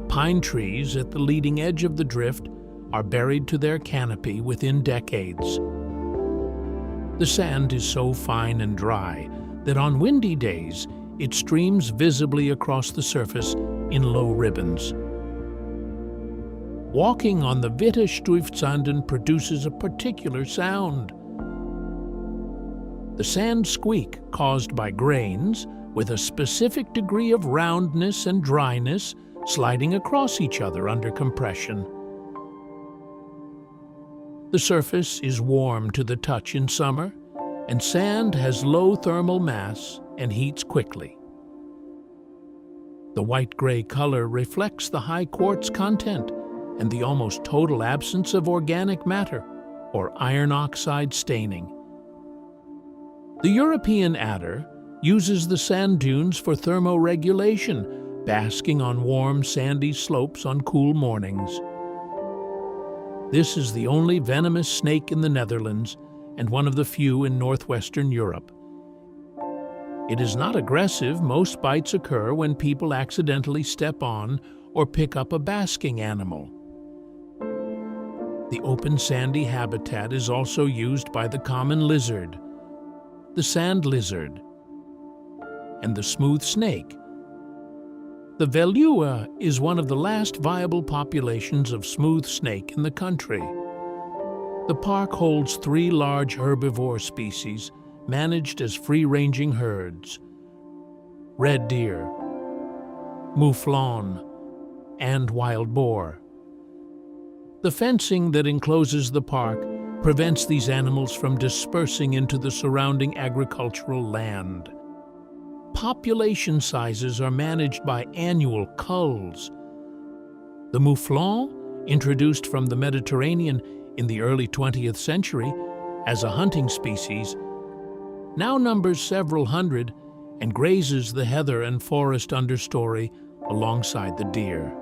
Pine trees at the leading edge of the drift are buried to their canopy within decades. The sand is so fine and dry that on windy days it streams visibly across the surface in low ribbons. Walking on the Witte Stuifzanden produces a particular sound. The sand squeak caused by grains with a specific degree of roundness and dryness sliding across each other under compression. The surface is warm to the touch in summer, and sand has low thermal mass and heats quickly. The white-gray color reflects the high quartz content and the almost total absence of organic matter, or iron oxide staining. The European adder uses the sand dunes for thermoregulation, basking on warm, sandy slopes on cool mornings. This is the only venomous snake in the Netherlands and one of the few in northwestern Europe. It is not aggressive. Most bites occur when people accidentally step on or pick up a basking animal. The open sandy habitat is also used by the common lizard, the sand lizard, and the smooth snake. The Veluwe is one of the last viable populations of smooth snake in the country. The park holds 3 large herbivore species managed as free-ranging herds: red deer, mouflon, and wild boar. The fencing that encloses the park prevents these animals from dispersing into the surrounding agricultural land. Population sizes are managed by annual culls. The mouflon, introduced from the Mediterranean in the early 20th century as a hunting species, now numbers several hundred and grazes the heather and forest understory alongside the deer.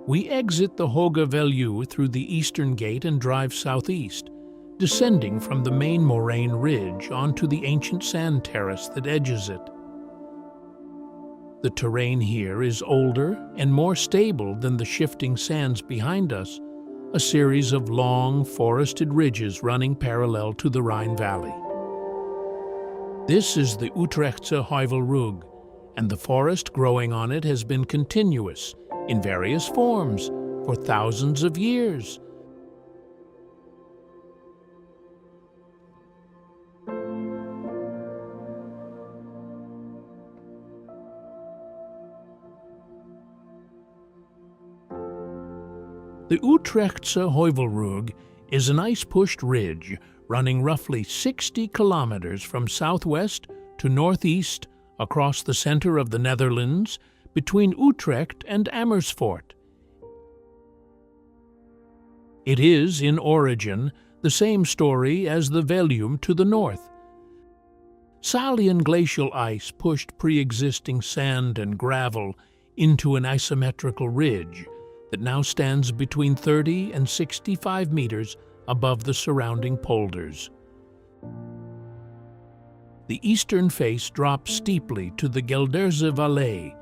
We exit the Hoge Veluwe through the eastern gate and drive southeast, descending from the main moraine ridge onto the ancient sand terrace that edges it. The terrain here is older and more stable than the shifting sands behind us, a series of long, forested ridges running parallel to the Rhine Valley. This is the Utrechtse Heuvelrug, and the forest growing on it has been continuous, in various forms, for thousands of years. The Utrechtse Heuvelrug is an ice-pushed ridge running roughly 60 kilometers from southwest to northeast across the center of the Netherlands between Utrecht and Amersfoort. It is, in origin, the same story as the Veluwe to the north. Salian glacial ice pushed pre-existing sand and gravel into an isometrical ridge that now stands between 30 and 65 meters above the surrounding polders. The eastern face drops steeply to the Gelderse Valley,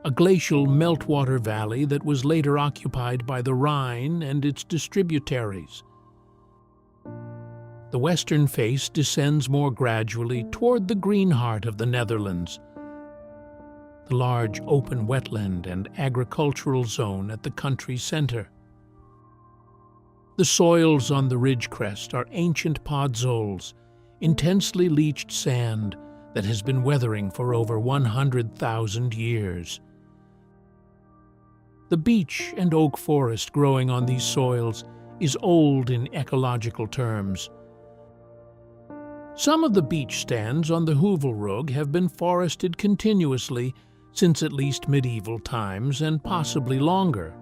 a glacial meltwater valley that was later occupied by the Rhine and its distributaries. The western face descends more gradually toward the green heart of the Netherlands, the large open wetland and agricultural zone at the country's center. The soils on the ridge crest are ancient podzols, intensely leached sand that has been weathering for over 100,000 years. The beech and oak forest growing on these soils is old in ecological terms. Some of the beech stands on the Heuvelrug have been forested continuously since at least medieval times and possibly longer.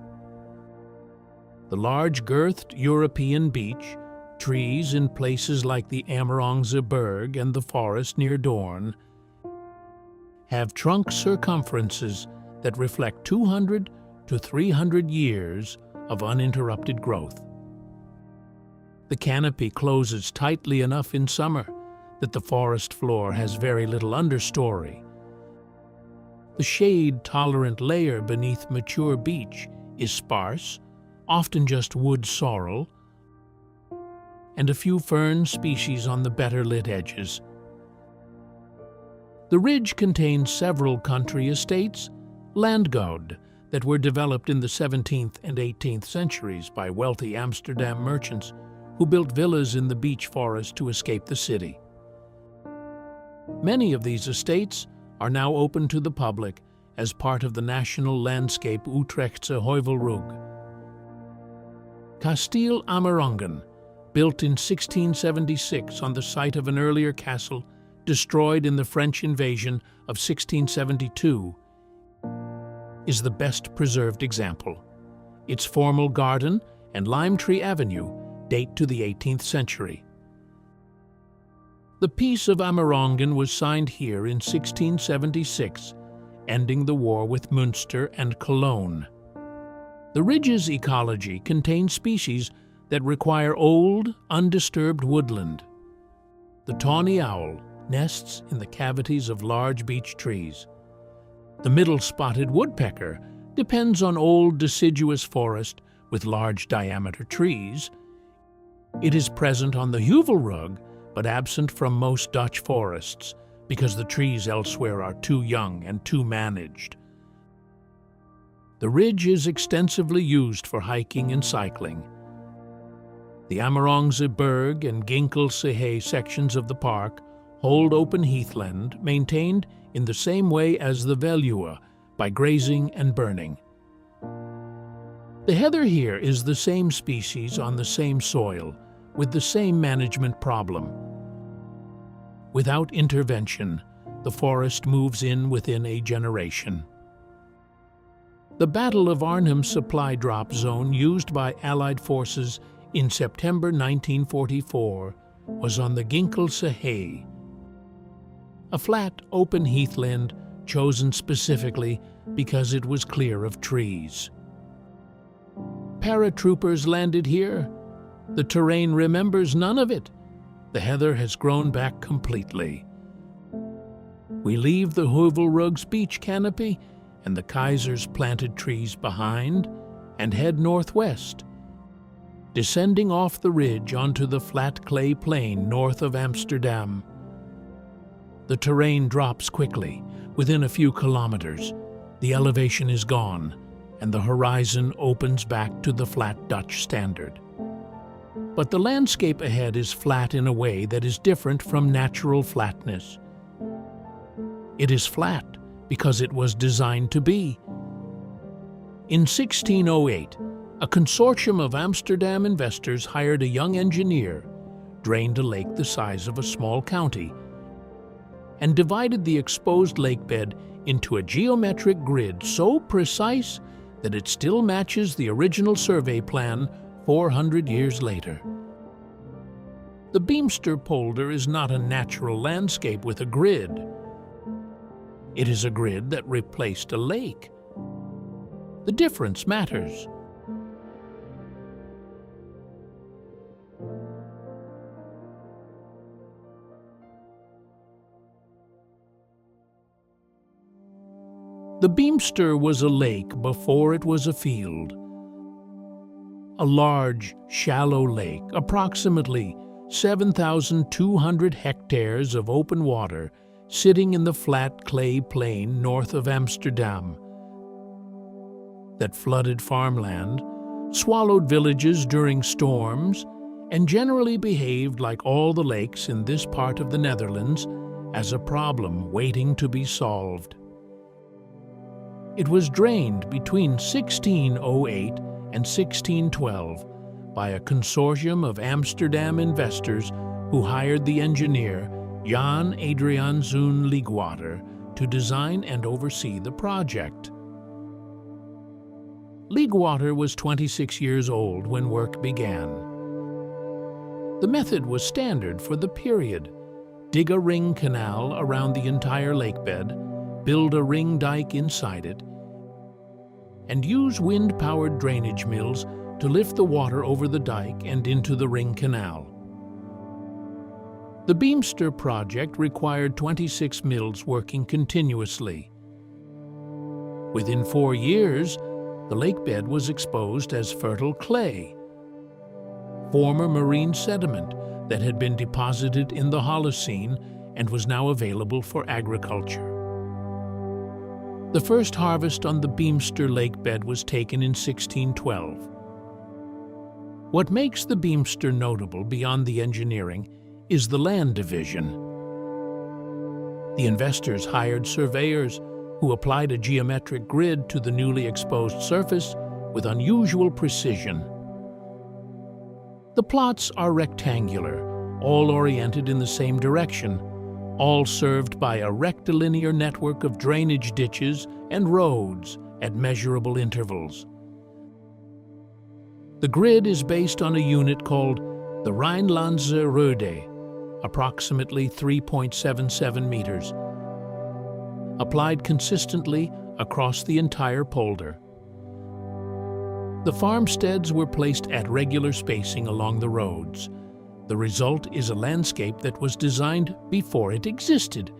The large-girthed European beech, trees in places like the Amerongse Berg and the forest near Doorn, have trunk circumferences that reflect 200 to 300 years of uninterrupted growth. The canopy closes tightly enough in summer that the forest floor has very little understory. The shade-tolerant layer beneath mature beech is sparse, often just wood sorrel, and a few fern species on the better-lit edges. The ridge contains several country estates, landgoed, that were developed in the 17th and 18th centuries by wealthy Amsterdam merchants who built villas in the beech forest to escape the city. Many of these estates are now open to the public as part of the national landscape Utrechtse Heuvelrug. Kasteel Amerongen, built in 1676 on the site of an earlier castle destroyed in the French invasion of 1672, is the best preserved example. Its formal garden and Lime Tree Avenue date to the 18th century. The Peace of Amerongen was signed here in 1676, ending the war with Münster and Cologne. The ridge's ecology contains species that require old, undisturbed woodland. The tawny owl nests in the cavities of large beech trees. The middle-spotted woodpecker depends on old deciduous forest with large diameter trees. It is present on the Heuvelrug, but absent from most Dutch forests because the trees elsewhere are too young and too managed. The ridge is extensively used for hiking and cycling. The Amerongse Berg and Giethoorn sections of the park hold open heathland maintained in the same way as the Veluwe by grazing and burning. The heather here is the same species on the same soil with the same management problem. Without intervention, the forest moves in within a generation. The Battle of Arnhem supply drop zone used by Allied forces in September 1944 was on the Giethoorn, a flat, open heathland chosen specifically because it was clear of trees. Paratroopers landed here. The terrain remembers none of it. The heather has grown back completely. We leave the Heuvelrug's beech canopy and the Kaiser's planted trees behind and head northwest, descending off the ridge onto the flat clay plain north of Amsterdam. The terrain drops quickly. Within a few kilometers, the elevation is gone and the horizon opens back to the flat Dutch standard. But the landscape ahead is flat in a way that is different from natural flatness. It is flat because it was designed to be. In 1608, a consortium of Amsterdam investors hired a young engineer, drained a lake the size of a small county, and divided the exposed lakebed into a geometric grid so precise that it still matches the original survey plan 400 years later. The Beemster Polder is not a natural landscape with a grid. It is a grid that replaced a lake. The difference matters. The Beemster was a lake before it was a field. A large, shallow lake, approximately 7,200 hectares of open water, sitting in the flat clay plain north of Amsterdam, that flooded farmland, swallowed villages during storms, and generally behaved like all the lakes in this part of the Netherlands as a problem waiting to be solved. It was drained between 1608 and 1612 by a consortium of Amsterdam investors who hired the engineer Jan Adriaan Zoon Leegwater to design and oversee the project. Leegwater was 26 years old when work began. The method was standard for the period. Dig a ring canal around the entire lakebed, build a ring dike inside it, and use wind-powered drainage mills to lift the water over the dike and into the ring canal. The Beemster project required 26 mills working continuously. Within 4 years, the lakebed was exposed as fertile clay, former marine sediment that had been deposited in the Holocene and was now available for agriculture. The first harvest on the Beemster lakebed was taken in 1612. What makes the Beemster notable beyond the engineering is the land division. The investors hired surveyors who applied a geometric grid to the newly exposed surface with unusual precision. The plots are rectangular, all oriented in the same direction, all served by a rectilinear network of drainage ditches and roads at measurable intervals. The grid is based on a unit called the Rheinlandse-Röde, approximately 3.77 meters, applied consistently across the entire polder. The farmsteads were placed at regular spacing along the roads. The result is a landscape that was designed before it existed,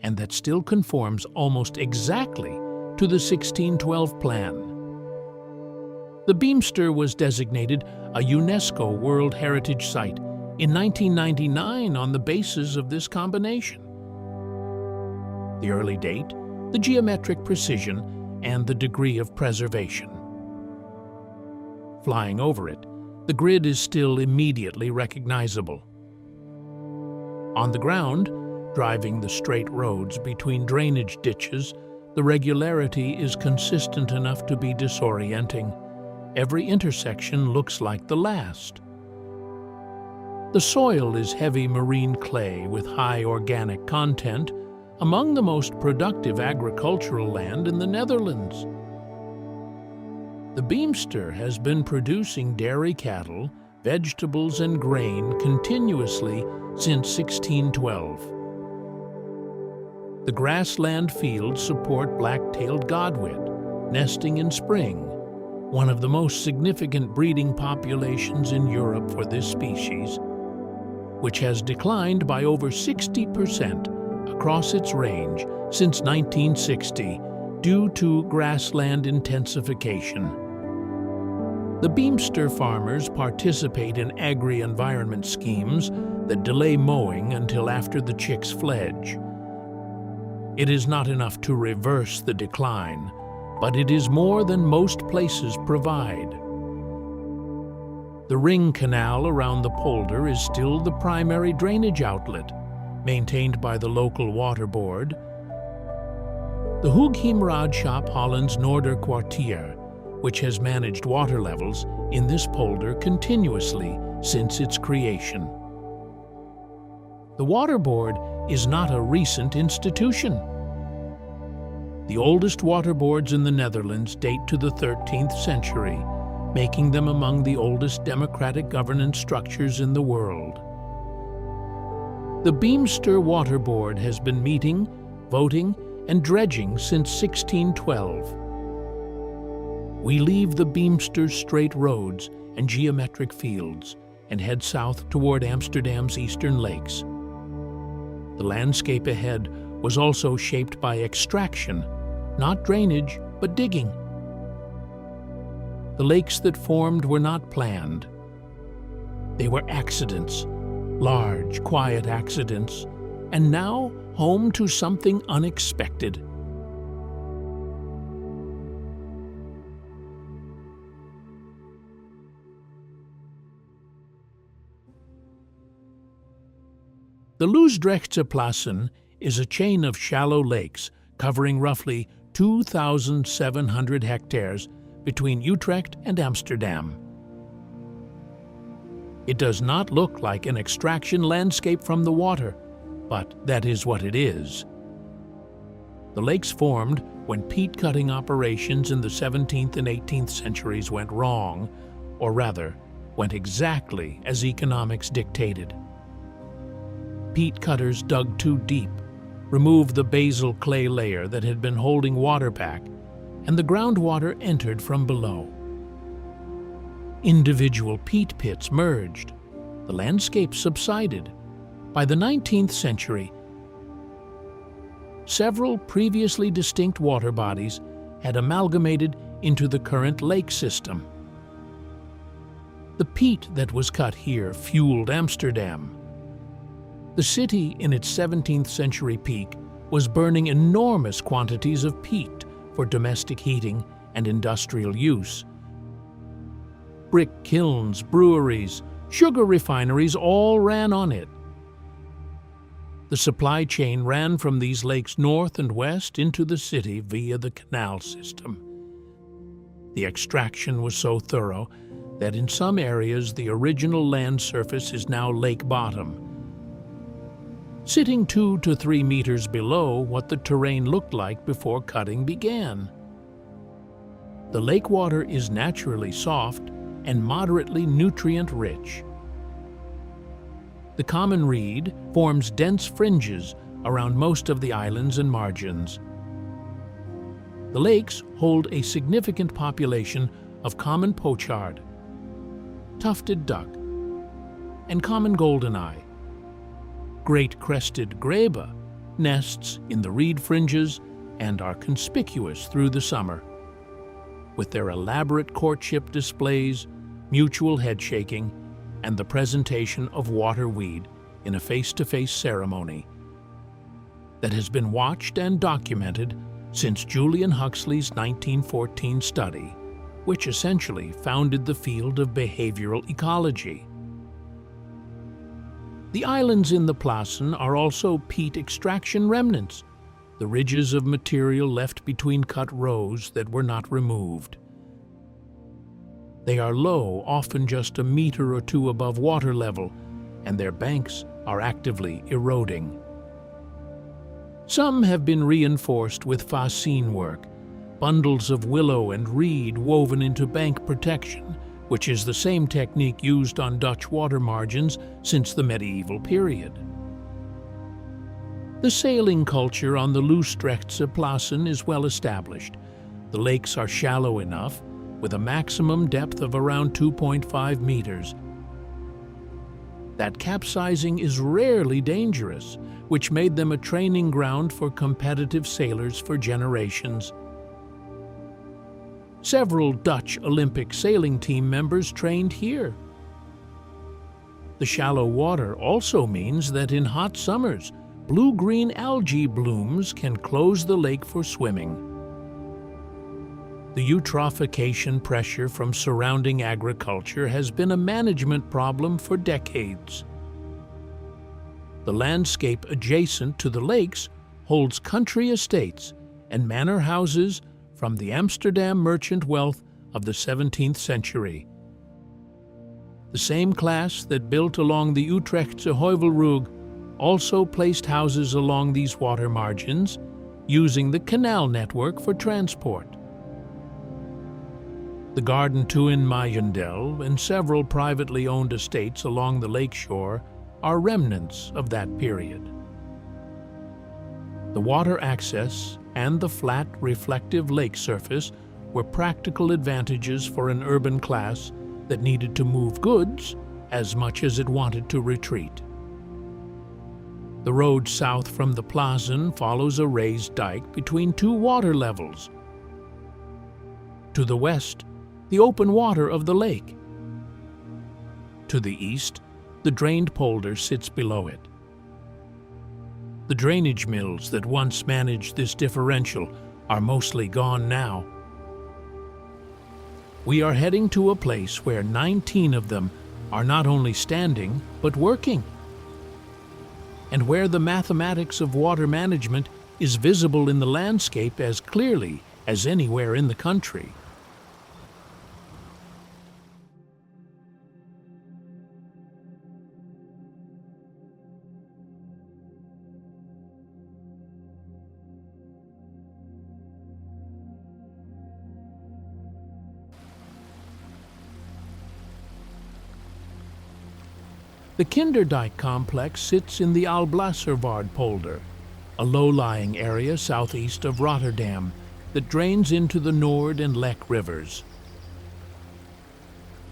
and that still conforms almost exactly to the 1612 plan. The Beemster was designated a UNESCO World Heritage Site in 1999 on the basis of this combination. The early date, the geometric precision, and the degree of preservation. Flying over it, the grid is still immediately recognizable. On the ground, driving the straight roads between drainage ditches, the regularity is consistent enough to be disorienting. Every intersection looks like the last. The soil is heavy marine clay with high organic content, among the most productive agricultural land in the Netherlands. The Beemster has been producing dairy cattle, vegetables, and grain continuously since 1612. The grassland fields support black-tailed godwit, nesting in spring, one of the most significant breeding populations in Europe for this species, which has declined by over 60% across its range since 1960 due to grassland intensification. The Beemster farmers participate in agri-environment schemes that delay mowing until after the chicks fledge. It is not enough to reverse the decline, but it is more than most places provide. The ring canal around the polder is still the primary drainage outlet, maintained by the local water board. The Hoogheemraadschap Hollands Noorderkwartier, which has managed water levels in this polder continuously since its creation. The water board is not a recent institution. The oldest water boards in the Netherlands date to the 13th century, making them among the oldest democratic governance structures in the world. The Beemster Water Board has been meeting, voting, and dredging since 1612. We leave the Beemster's straight roads and geometric fields and head south toward Amsterdam's eastern lakes. The landscape ahead was also shaped by extraction, not drainage, but digging. The lakes that formed were not planned. They were accidents, large, quiet accidents, and now home to something unexpected. The Loosdrechtse Plassen is a chain of shallow lakes covering roughly 2,700 hectares between Utrecht and Amsterdam. It does not look like an extraction landscape from the water, but that is what it is. The lakes formed when peat cutting operations in the 17th and 18th centuries went wrong, or rather, went exactly as economics dictated. Peat cutters dug too deep, removed the basal clay layer that had been holding water back, and the groundwater entered from below. Individual peat pits merged. The landscape subsided. By the 19th century, several previously distinct water bodies had amalgamated into the current lake system. The peat that was cut here fueled Amsterdam. The city, in its 17th century peak, was burning enormous quantities of peat for domestic heating and industrial use. Brick kilns, breweries, sugar refineries all ran on it. The supply chain ran from these lakes north and west into the city via the canal system. The extraction was so thorough that in some areas the original land surface is now lake bottom, sitting 2 to 3 meters below what the terrain looked like before cutting began. The lake water is naturally soft and moderately nutrient-rich. The common reed forms dense fringes around most of the islands and margins. The lakes hold a significant population of common pochard, tufted duck, and common goldeneye. Great crested grebe nests in the reed fringes and are conspicuous through the summer, with their elaborate courtship displays, mutual headshaking, and the presentation of waterweed in a face-to-face ceremony that has been watched and documented since Julian Huxley's 1914 study, which essentially founded the field of behavioral ecology. The islands in the Plassen are also peat extraction remnants, the ridges of material left between cut rows that were not removed. They are low, often just a meter or two above water level, and their banks are actively eroding. Some have been reinforced with fascine work, bundles of willow and reed woven into bank protection, which is the same technique used on Dutch water margins since the medieval period. The sailing culture on the Loosdrechtse Plassen is well established. The lakes are shallow enough, with a maximum depth of around 2.5 meters. That capsizing is rarely dangerous, which made them a training ground for competitive sailors for generations. Several Dutch Olympic sailing team members trained here. The shallow water also means that in hot summers, blue-green algae blooms can close the lake for swimming. The eutrophication pressure from surrounding agriculture has been a management problem for decades. The landscape adjacent to the lakes holds country estates and manor houses from the Amsterdam merchant wealth of the 17th century. The same class that built along the Utrechtse Heuvelrug also placed houses along these water margins, using the canal network for transport. The Garden Tuin Mayendel and several privately owned estates along the lakeshore are remnants of that period. The water access and the flat, reflective lake surface were practical advantages for an urban class that needed to move goods as much as it wanted to retreat. The road south from the Plassen follows a raised dike between two water levels. To the west, the open water of the lake. To the east, the drained polder sits below it. The drainage mills that once managed this differential are mostly gone now. We are heading to a place where 19 of them are not only standing, but working, and where the mathematics of water management is visible in the landscape as clearly as anywhere in the country. The Kinderdijk complex sits in the Alblasserwaard polder, a low-lying area southeast of Rotterdam that drains into the Noord and Lek rivers.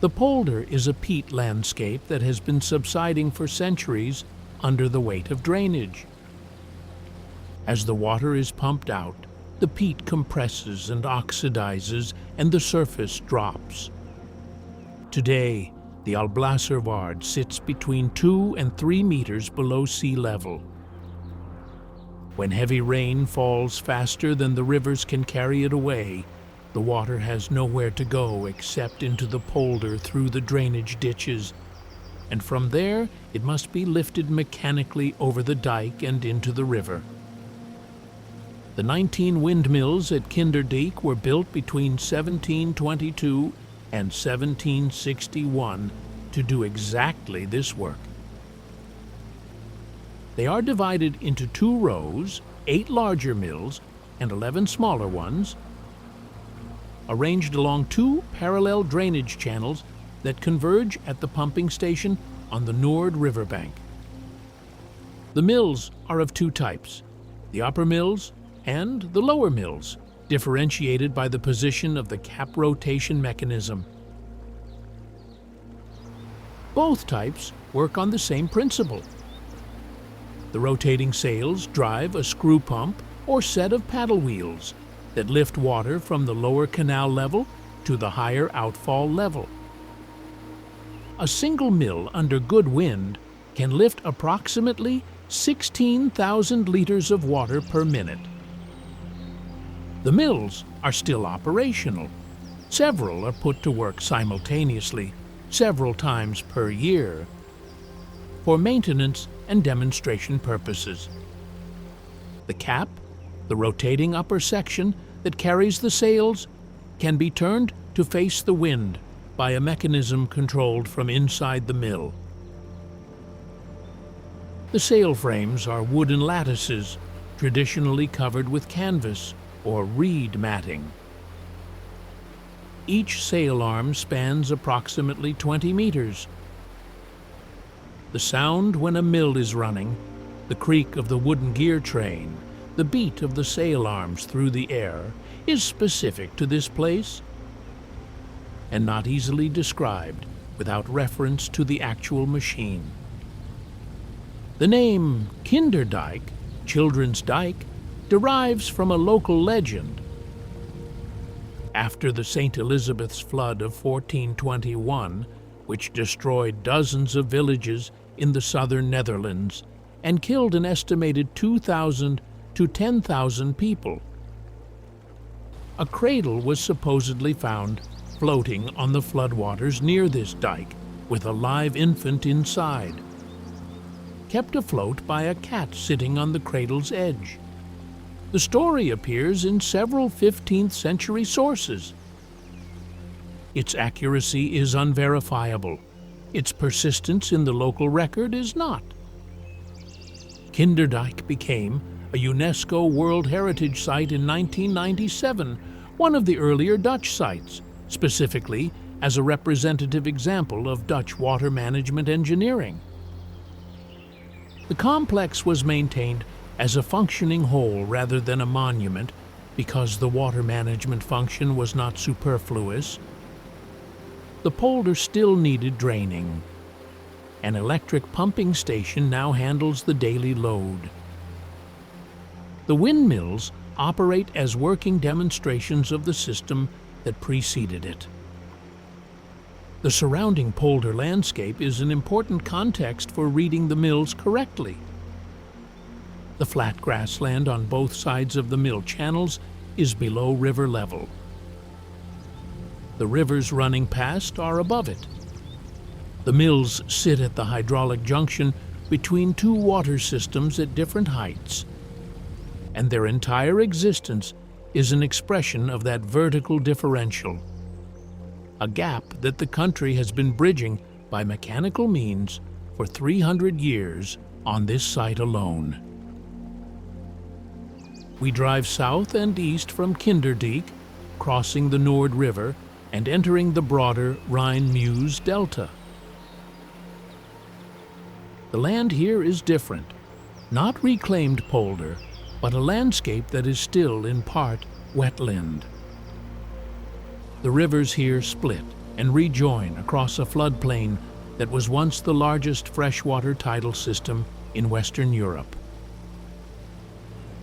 The polder is a peat landscape that has been subsiding for centuries under the weight of drainage. As the water is pumped out, the peat compresses and oxidizes and the surface drops. Today, the Alblasserwaard sits between 2 and 3 meters below sea level. When heavy rain falls faster than the rivers can carry it away, the water has nowhere to go except into the polder through the drainage ditches, and from there it must be lifted mechanically over the dike and into the river. The 19 windmills at Kinderdijk were built between 1722 and 1761 to do exactly this work. They are divided into 2 rows, 8 larger mills and 11 smaller ones, arranged along 2 parallel drainage channels that converge at the pumping station on the Noord riverbank. The mills are of 2 types, the upper mills and the lower mills, differentiated by the position of the cap rotation mechanism. Both types work on the same principle. The rotating sails drive a screw pump or set of paddle wheels that lift water from the lower canal level to the higher outfall level. A single mill under good wind can lift approximately 16,000 liters of water per minute. The mills are still operational. Several are put to work simultaneously, several times per year, for maintenance and demonstration purposes. The cap, the rotating upper section that carries the sails, can be turned to face the wind by a mechanism controlled from inside the mill. The sail frames are wooden lattices, traditionally covered with canvas or reed matting. Each sail arm spans approximately 20 meters. The sound when a mill is running, the creak of the wooden gear train, the beat of the sail arms through the air, is specific to this place and not easily described without reference to the actual machine. The name Kinderdijk, Children's Dyke, derives from a local legend. After the St. Elizabeth's flood of 1421, which destroyed dozens of villages in the southern Netherlands and killed an estimated 2,000 to 10,000 people, a cradle was supposedly found floating on the floodwaters near this dike with a live infant inside, kept afloat by a cat sitting on the cradle's edge. The story appears in several 15th century sources. Its accuracy is unverifiable. Its persistence in the local record is not. Kinderdijk became a UNESCO World Heritage Site in 1997, one of the earlier Dutch sites, specifically as a representative example of Dutch water management engineering. The complex was maintained as a functioning whole rather than a monument because the water management function was not superfluous. The polder still needed draining. An electric pumping station now handles the daily load. The windmills operate as working demonstrations of the system that preceded it. The surrounding polder landscape is an important context for reading the mills correctly. The flat grassland on both sides of the mill channels is below river level. The rivers running past are above it. The mills sit at the hydraulic junction between 2 water systems at different heights, and their entire existence is an expression of that vertical differential, a gap that the country has been bridging by mechanical means for 300 years on this site alone. We drive south and east from Kinderdijk, crossing the Noord River and entering the broader Rhine-Meuse Delta. The land here is different, not reclaimed polder, but a landscape that is still in part wetland. The rivers here split and rejoin across a floodplain that was once the largest freshwater tidal system in Western Europe.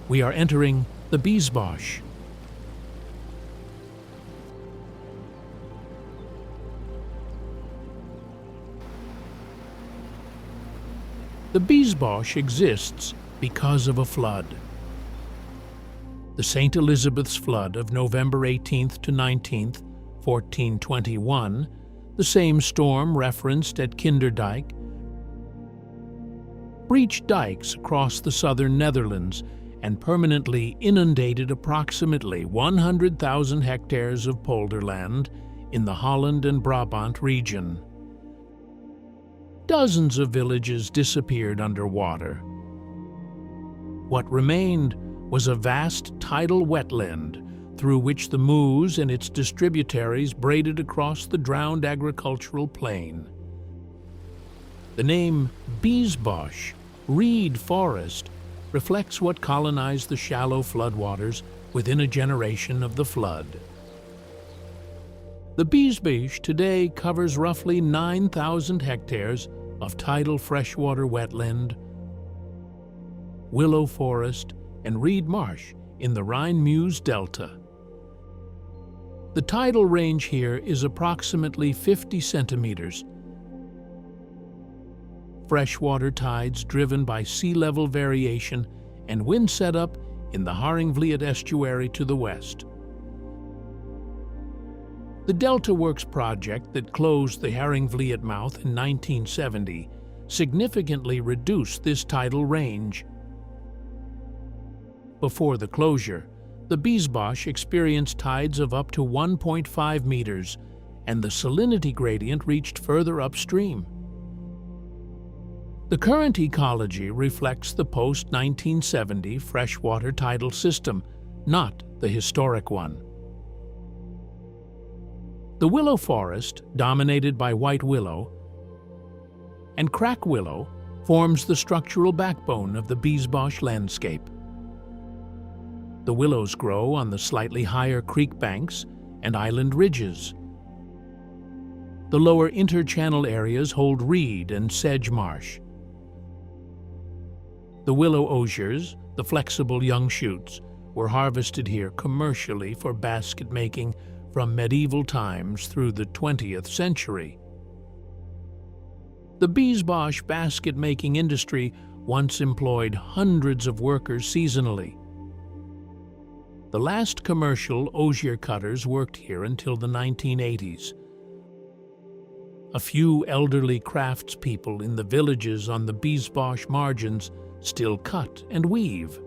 We are entering the Biesbosch. The Biesbosch exists because of a flood. The St. Elizabeth's flood of November 18th to 19th, 1421, the same storm referenced at Kinderdijk, breached dikes across the southern Netherlands and permanently inundated approximately 100,000 hectares of polderland in the Holland and Brabant region. Dozens of villages disappeared underwater. What remained was a vast tidal wetland through which the Meuse and its distributaries braided across the drowned agricultural plain. The name Biesbosch, reed forest, reflects what colonized the shallow floodwaters within a generation of the flood. The Biesbosch today covers roughly 9,000 hectares of tidal freshwater wetland, willow forest, and reed marsh in the Rhine-Meuse Delta. The tidal range here is approximately 50 centimeters. Freshwater tides driven by sea level variation and wind setup in the Haringvliet estuary to the west. The Delta Works project that closed the Haringvliet mouth in 1970 significantly reduced this tidal range. Before the closure, the Biesbosch experienced tides of up to 1.5 meters, and the salinity gradient reached further upstream. The current ecology reflects the post-1970 freshwater tidal system, not the historic one. The willow forest, dominated by white willow and crack willow, forms the structural backbone of the Biesbosch landscape. The willows grow on the slightly higher creek banks and island ridges. The lower interchannel areas hold reed and sedge marsh. The willow osiers, the flexible young shoots, were harvested here commercially for basket making from medieval times through the 20th century. The Biesbosch basket-making industry once employed hundreds of workers seasonally. The last commercial osier cutters worked here until the 1980s. A few elderly craftspeople in the villages on the Biesbosch margins still cut and weave.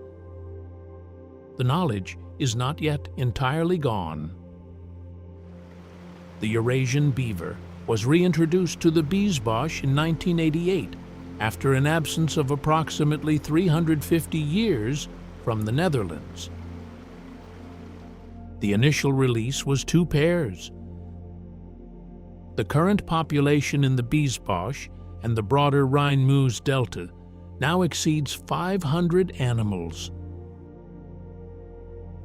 The knowledge is not yet entirely gone. The Eurasian beaver was reintroduced to the Biesbosch in 1988 after an absence of approximately 350 years from the Netherlands. The initial release was 2 pairs. The current population in the Biesbosch and the broader Rhine-Meuse Delta now exceeds 500 animals.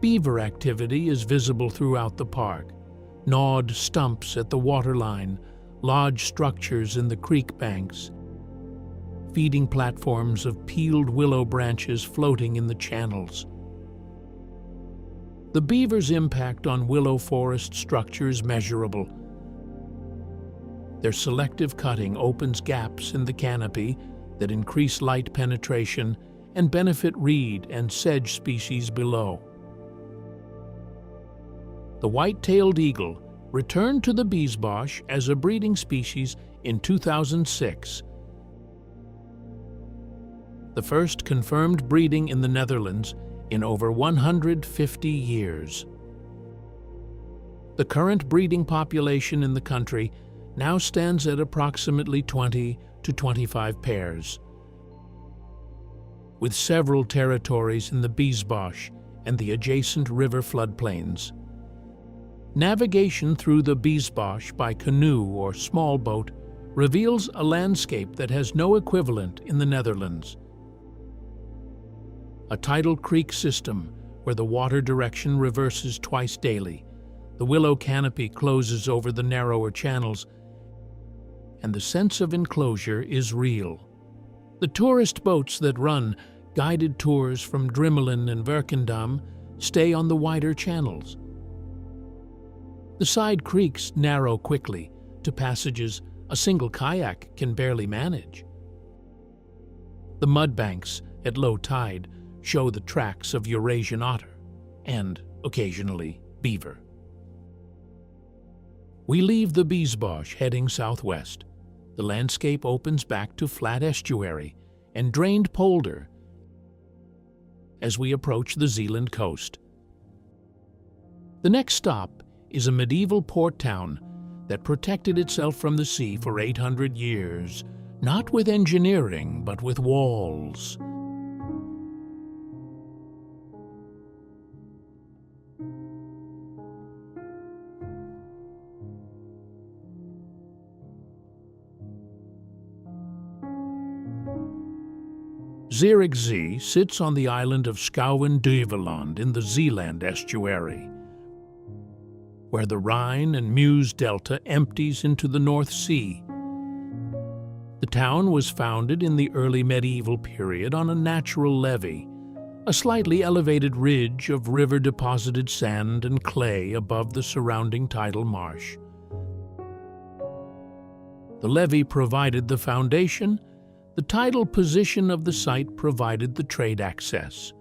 Beaver activity is visible throughout the park. Gnawed stumps at the waterline, lodge structures in the creek banks, feeding platforms of peeled willow branches floating in the channels. The beaver's impact on willow forest structure is measurable. Their selective cutting opens gaps in the canopy that increase light penetration and benefit reed and sedge species below. The white-tailed eagle returned to the Biesbosch as a breeding species in 2006. The first confirmed breeding in the Netherlands in over 150 years. The current breeding population in the country now stands at approximately 20 to 25 pairs, with several territories in the Biesbosch and the adjacent river floodplains. Navigation through the Biesbosch by canoe or small boat reveals a landscape that has no equivalent in the Netherlands. A tidal creek system where the water direction reverses twice daily, the willow canopy closes over the narrower channels, and the sense of enclosure is real. The tourist boats that run guided tours from Drimmelen and Werkendam stay on the wider channels. The side creeks narrow quickly to passages a single kayak can barely manage. The mudbanks at low tide show the tracks of Eurasian otter and, occasionally, beaver. We leave the Biesbosch heading southwest. The landscape opens back to flat estuary, and drained polder as we approach the Zeeland coast. The next stop is a medieval port town that protected itself from the sea for 800 years, not with engineering, but with walls. Zierikzee sits on the island of Schouwen-Duiveland in the Zeeland estuary, where the Rhine and Meuse Delta empties into the North Sea. The town was founded in the early medieval period on a natural levee, a slightly elevated ridge of river-deposited sand and clay above the surrounding tidal marsh. The levee provided the foundation. The tidal position of the site provided the trade access.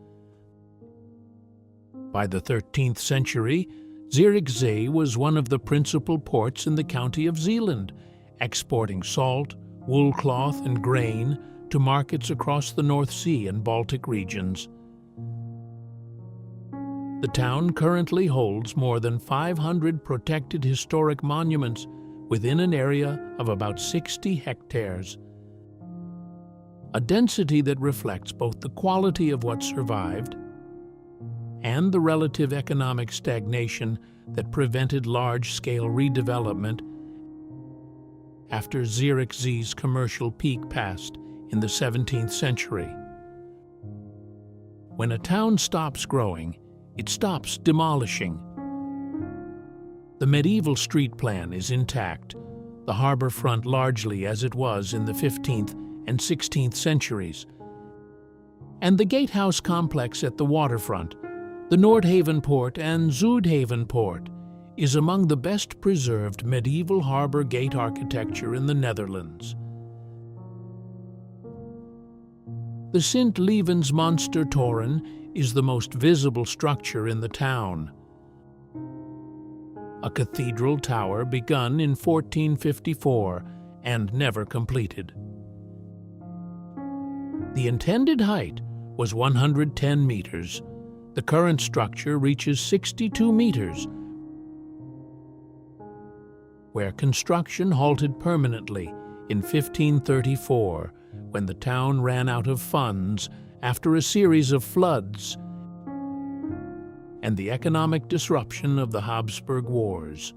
By the 13th century, Zierikzee was one of the principal ports in the county of Zeeland, exporting salt, wool cloth, and grain to markets across the North Sea and Baltic regions. The town currently holds more than 500 protected historic monuments within an area of about 60 hectares. A density that reflects both the quality of what survived and the relative economic stagnation that prevented large-scale redevelopment after Zierikzee's commercial peak passed in the 17th century. When a town stops growing, it stops demolishing. The medieval street plan is intact, the harbor front largely as it was in the 15th and 16th centuries, and the gatehouse complex at the waterfront, the Noordhaven Port and Zuidhaven Port, is among the best preserved medieval harbor gate architecture in the Netherlands. The Sint Levensmonster Toren is the most visible structure in the town. A cathedral tower begun in 1454 and never completed. The intended height was 110 meters. The current structure reaches 62 meters, where construction halted permanently in 1534 when the town ran out of funds after a series of floods and the economic disruption of the Habsburg Wars.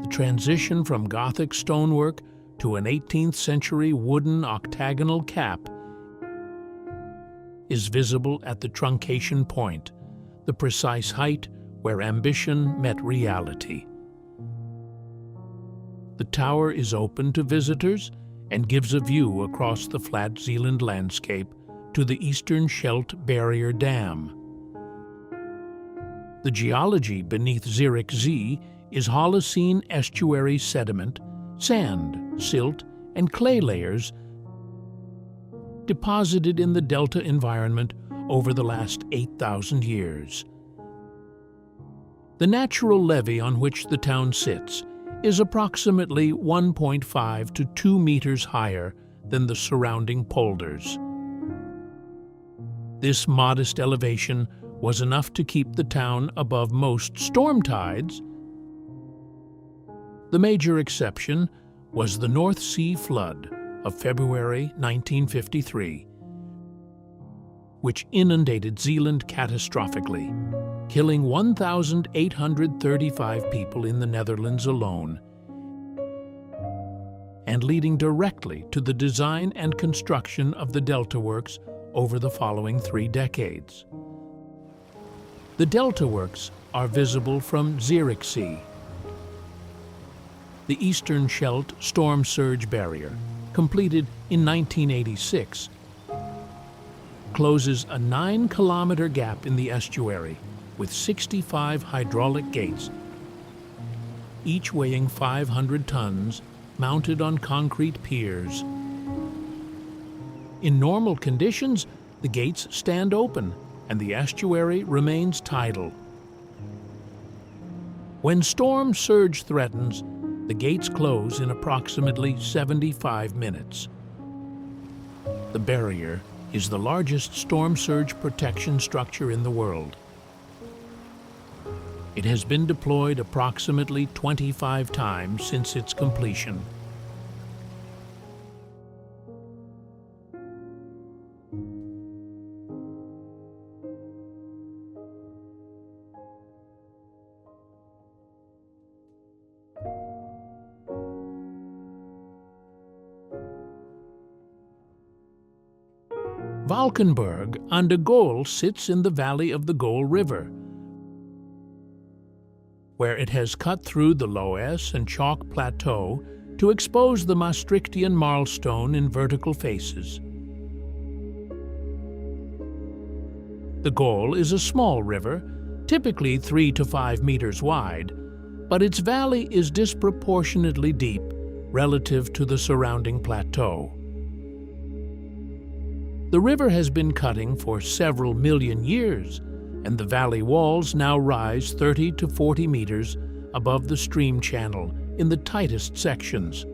The transition from Gothic stonework to an 18th century wooden octagonal cap is visible at the truncation point, the precise height where ambition met reality. The tower is open to visitors and gives a view across the flat Zeeland landscape to the Eastern Scheldt Barrier Dam. The geology beneath Zierikzee is Holocene estuary sediment, sand, silt, and clay layers deposited in the delta environment over the last 8,000 years. The natural levee on which the town sits is approximately 1.5 to 2 meters higher than the surrounding polders. This modest elevation was enough to keep the town above most storm tides. The major exception was the North Sea flood of February 1953, which inundated Zeeland catastrophically, killing 1,835 people in the Netherlands alone, and leading directly to the design and construction of the Delta Works over the following 3 decades. The Delta Works are visible from Zierikzee. The Eastern Scheldt Storm Surge Barrier, completed in 1986, closes a 9-kilometer gap in the estuary with 65 hydraulic gates, each weighing 500 tons, mounted on concrete piers. In normal conditions, the gates stand open and the estuary remains tidal. When storm surge threatens, the gates close in approximately 75 minutes. The barrier is the largest storm surge protection structure in the world. It has been deployed approximately 25 times since its completion. Valkenburg an der Goal sits in the valley of the Goal River, where it has cut through the loess and chalk plateau to expose the Maastrichtian marlstone in vertical faces. The Goal is a small river, typically 3 to 5 meters wide, but its valley is disproportionately deep relative to the surrounding plateau. The river has been cutting for several million years, and the valley walls now rise 30 to 40 meters above the stream channel in the tightest sections.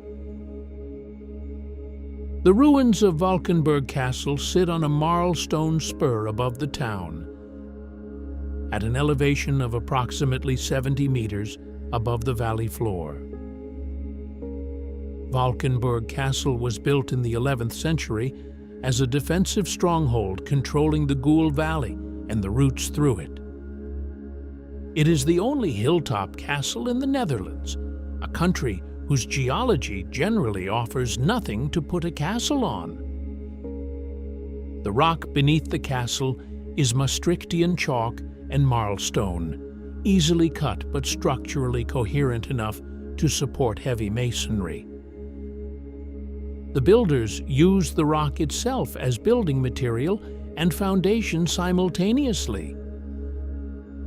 The ruins of Valkenburg Castle sit on a marlstone spur above the town, at an elevation of approximately 70 meters above the valley floor. Valkenburg Castle was built in the 11th century as a defensive stronghold controlling the Goul Valley and the routes through it. It is the only hilltop castle in the Netherlands, a country whose geology generally offers nothing to put a castle on. The rock beneath the castle is Maastrichtian chalk and marlstone, easily cut but structurally coherent enough to support heavy masonry. The builders used the rock itself as building material and foundation simultaneously.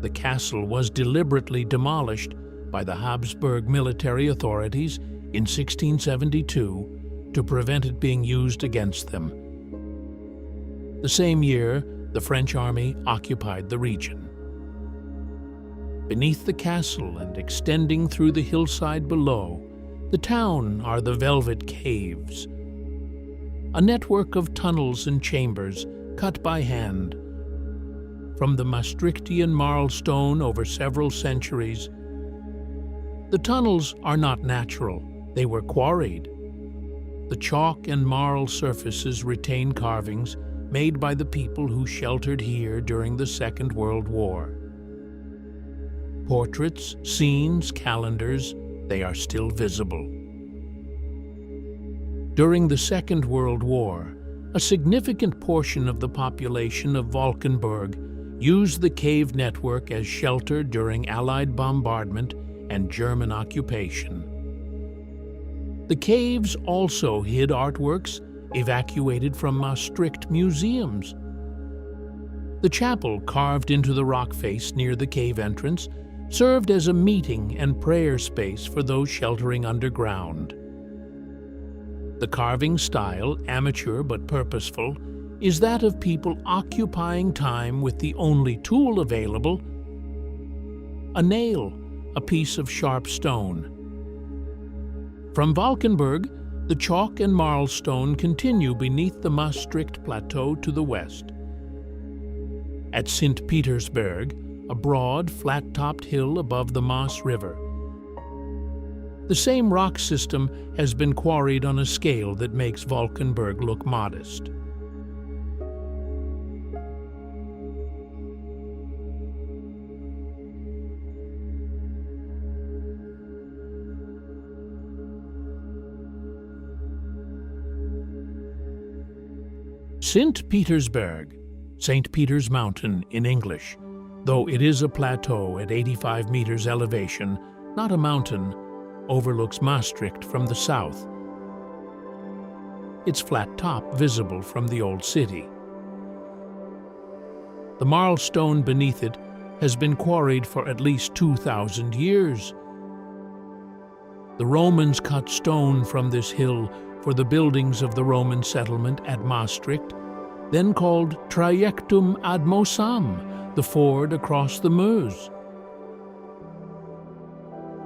The castle was deliberately demolished by the Habsburg military authorities in 1672 to prevent it being used against them. The same year, the French army occupied the region. Beneath the castle and extending through the hillside below, the town are the Velvet Caves, a network of tunnels and chambers cut by hand. From the Maastrichtian marlstone over several centuries, the tunnels are not natural, they were quarried. The chalk and marl surfaces retain carvings made by the people who sheltered here during the Second World War. Portraits, scenes, calendars, they are still visible. During the Second World War, a significant portion of the population of Valkenburg used the cave network as shelter during Allied bombardment and German occupation. The caves also hid artworks evacuated from Maastricht museums. The chapel carved into the rock face near the cave entrance served as a meeting and prayer space for those sheltering underground. The carving style, amateur but purposeful, is that of people occupying time with the only tool available, a nail, a piece of sharp stone. From Valkenburg, the chalk and marlstone continue beneath the Maastricht Plateau to the west. At St. Petersburg, a broad, flat-topped hill above the Maas River, the same rock system has been quarried on a scale that makes Valkenburg look modest. St. Petersburg, St. Peter's Mountain in English, though it is a plateau at 85 meters elevation, not a mountain, overlooks Maastricht from the south, its flat top visible from the old city. The marlstone beneath it has been quarried for at least 2,000 years. The Romans cut stone from this hill for the buildings of the Roman settlement at Maastricht, then called Trajectum ad Mosam, the ford across the Meuse.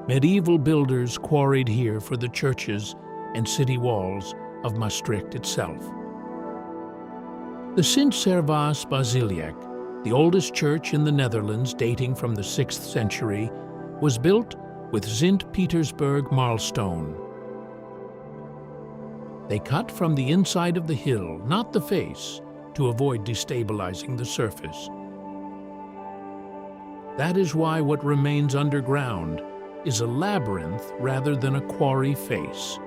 Medieval builders quarried here for the churches and city walls of Maastricht itself. The Sint-Servaas Basiliek, the oldest church in the Netherlands dating from the 6th century, was built with Sint Petersburg marlstone. They cut from the inside of the hill, not the face, to avoid destabilizing the surface. That is why what remains underground is a labyrinth rather than a quarry face.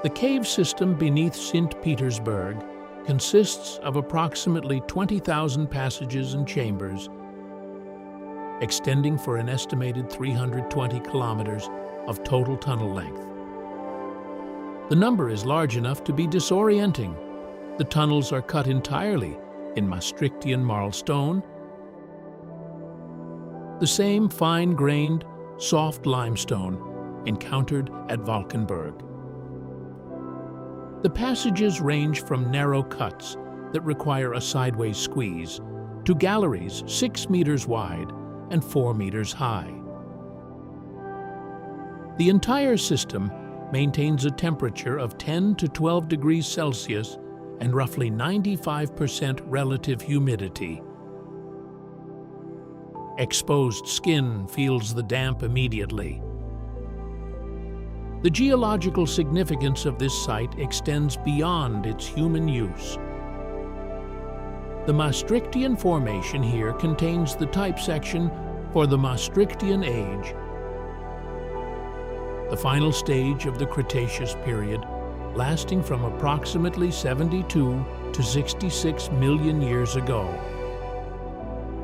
The cave system beneath St. Petersburg consists of approximately 20,000 passages and chambers, extending for an estimated 320 kilometers of total tunnel length. The number is large enough to be disorienting. The tunnels are cut entirely in Maastrichtian marlstone, the same fine-grained, soft limestone encountered at Valkenburg. The passages range from narrow cuts that require a sideways squeeze to galleries 6 meters wide and 4 meters high. The entire system maintains a temperature of 10 to 12 degrees Celsius and roughly 95% relative humidity. Exposed skin feels the damp immediately. The geological significance of this site extends beyond its human use. The Maastrichtian Formation here contains the type section for the Maastrichtian Age, the final stage of the Cretaceous period, lasting from approximately 72 to 66 million years ago.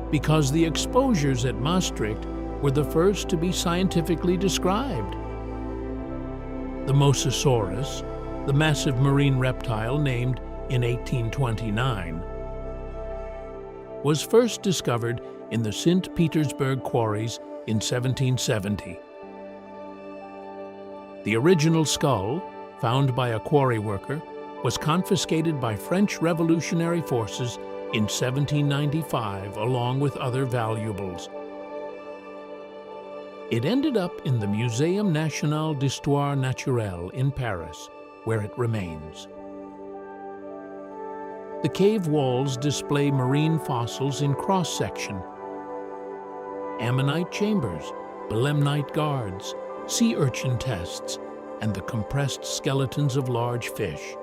Because the exposures at Maastricht were the first to be scientifically described. The Mosasaurus, the massive marine reptile named in 1829, was first discovered in the St. Petersburg quarries in 1770. The original skull, found by a quarry worker, was confiscated by French revolutionary forces in 1795 along with other valuables. It ended up in the Muséum National d'Histoire Naturelle in Paris, where it remains. The cave walls display marine fossils in cross-section, ammonite chambers, belemnite guards, sea urchin tests, and the compressed skeletons of large fish.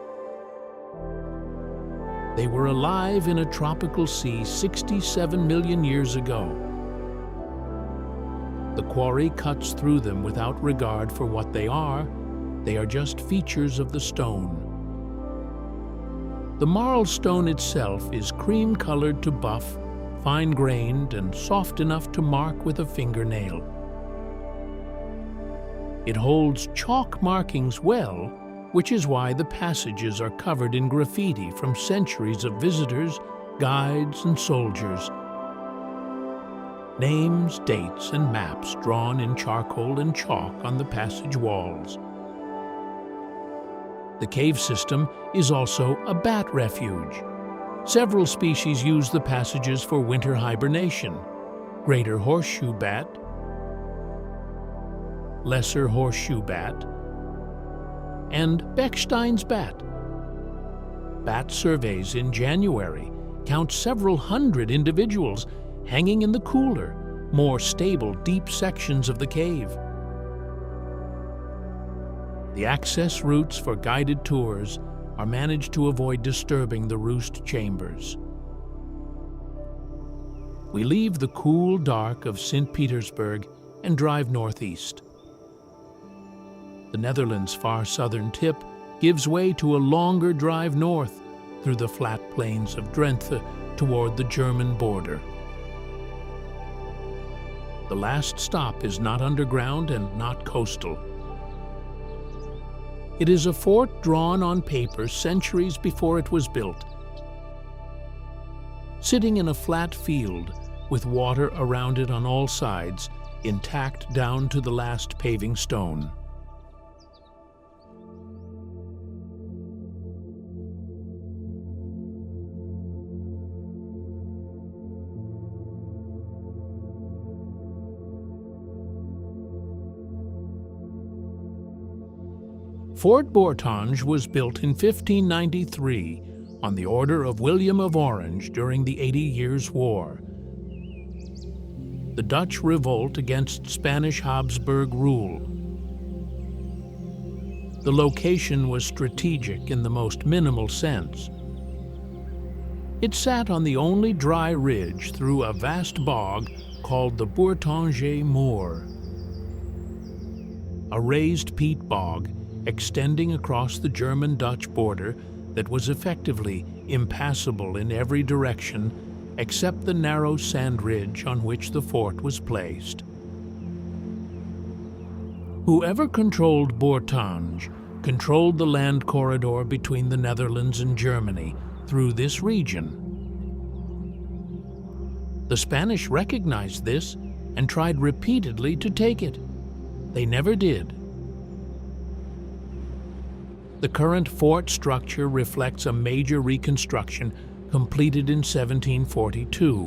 They were alive in a tropical sea 67 million years ago. The quarry cuts through them without regard for what they are just features of the stone. The marl stone itself is cream-colored to buff, fine-grained, and soft enough to mark with a fingernail. It holds chalk markings well, which is why the passages are covered in graffiti from centuries of visitors, guides, and soldiers. Names, dates, and maps drawn in charcoal and chalk on the passage walls. The cave system is also a bat refuge. Several species use the passages for winter hibernation: greater horseshoe bat, lesser horseshoe bat, and Bechstein's bat. Bat surveys in January count several hundred individuals hanging in the cooler, more stable, deep sections of the cave. The access routes for guided tours are managed to avoid disturbing the roost chambers. We leave the cool dark of St. Petersburg and drive northeast. The Netherlands' far southern tip gives way to a longer drive north through the flat plains of Drenthe toward the German border. The last stop is not underground and not coastal. It is a fort drawn on paper centuries before it was built. Sitting in a flat field with water around it on all sides, intact down to the last paving stone. Fort Bourtange was built in 1593 on the order of William of Orange during the 80 Years' War. The Dutch revolt against Spanish Habsburg rule. The location was strategic in the most minimal sense. It sat on the only dry ridge through a vast bog called the Bourtange Moor, a raised peat bog extending across the German-Dutch border that was effectively impassable in every direction except the narrow sand ridge on which the fort was placed. Whoever controlled Bourtange controlled the land corridor between the Netherlands and Germany through this region. The Spanish recognized this and tried repeatedly to take it. They never did. The current fort structure reflects a major reconstruction completed in 1742,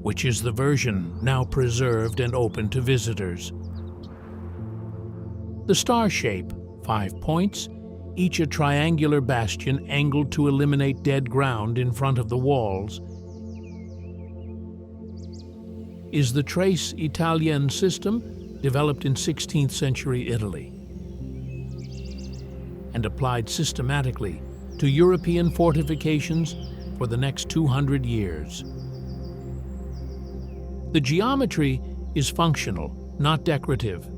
which is the version now preserved and open to visitors. The star shape, 5 points, each a triangular bastion angled to eliminate dead ground in front of the walls, is the Trace Italien system developed in 16th century Italy and applied systematically to European fortifications for the next 200 years. The geometry is functional, not decorative.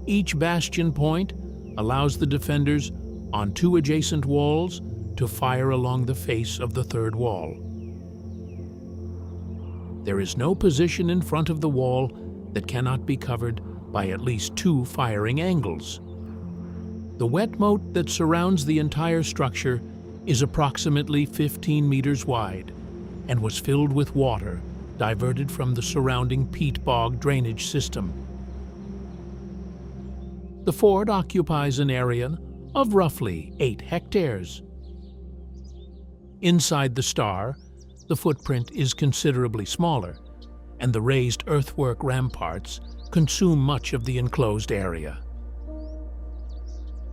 Each bastion point allows the defenders on 2 adjacent walls to fire along the face of the third wall. There is no position in front of the wall that cannot be covered by at least 2 firing angles. The wet moat that surrounds the entire structure is approximately 15 meters wide and was filled with water diverted from the surrounding peat bog drainage system. The fort occupies an area of roughly 8 hectares. Inside the star, the footprint is considerably smaller, and the raised earthwork ramparts consume much of the enclosed area.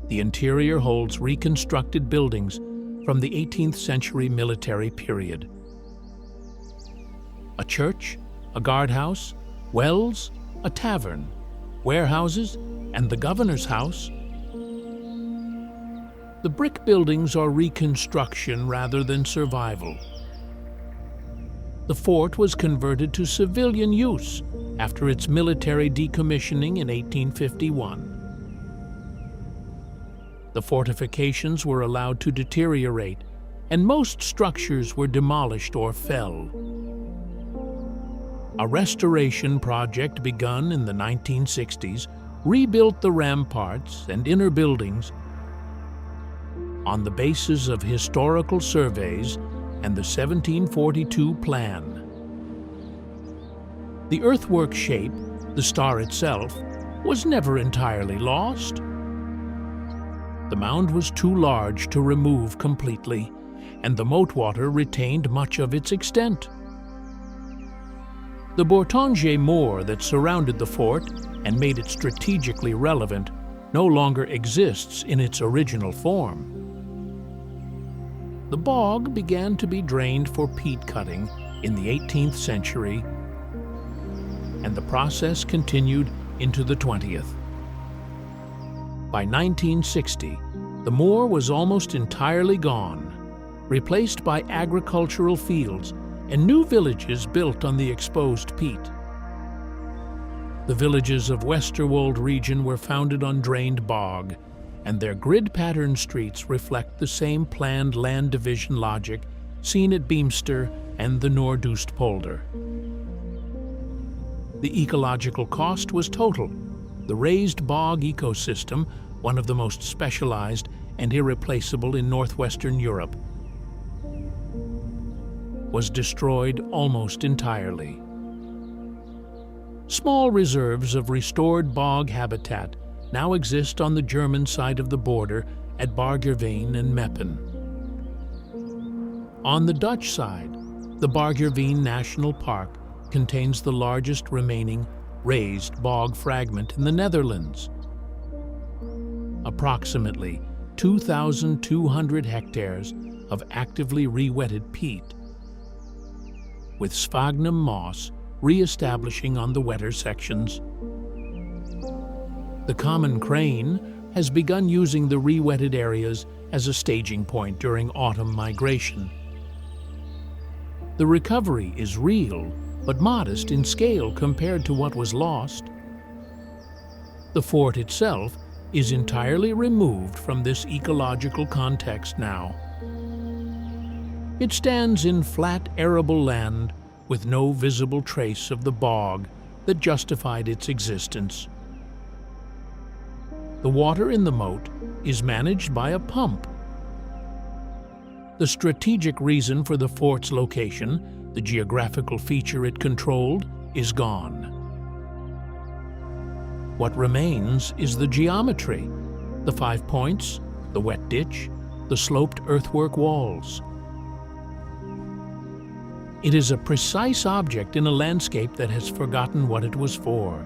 The interior holds reconstructed buildings from the 18th century military period. A church, a guardhouse, wells, a tavern, warehouses, and the governor's house. The brick buildings are reconstruction rather than survival. The fort was converted to civilian use after its military decommissioning in 1851. The fortifications were allowed to deteriorate, and most structures were demolished or fell. A restoration project begun in the 1960s rebuilt the ramparts and inner buildings on the basis of historical surveys and the 1742 plan. The earthwork shape, the star itself, was never entirely lost. The mound was too large to remove completely, and the moat water retained much of its extent. The Bourtange Moor that surrounded the fort and made it strategically relevant no longer exists in its original form. The bog began to be drained for peat cutting in the 18th century, and the process continued into the 20th. By 1960, the moor was almost entirely gone, replaced by agricultural fields and new villages built on the exposed peat. The villages of Westerwold region were founded on drained bog, and their grid-pattern streets reflect the same planned land division logic seen at Beemster and the Loosdrechtse Polder. The ecological cost was total. The raised bog ecosystem, one of the most specialized and irreplaceable in northwestern Europe, was destroyed almost entirely. Small reserves of restored bog habitat now exist on the German side of the border at Bargerveen and Meppen. On the Dutch side, the Bargerveen National Park contains the largest remaining raised bog fragment in the Netherlands. Approximately 2,200 hectares of actively re-wetted peat, with sphagnum moss re-establishing on the wetter sections. The common crane has begun using the re-wetted areas as a staging point during autumn migration. The recovery is real, but modest in scale compared to what was lost. The fort itself is entirely removed from this ecological context now. It stands in flat, arable land with no visible trace of the bog that justified its existence. The water in the moat is managed by a pump. The strategic reason for the fort's location, the geographical feature it controlled, is gone. What remains is the geometry, the 5 points, the wet ditch, the sloped earthwork walls. It is a precise object in a landscape that has forgotten what it was for.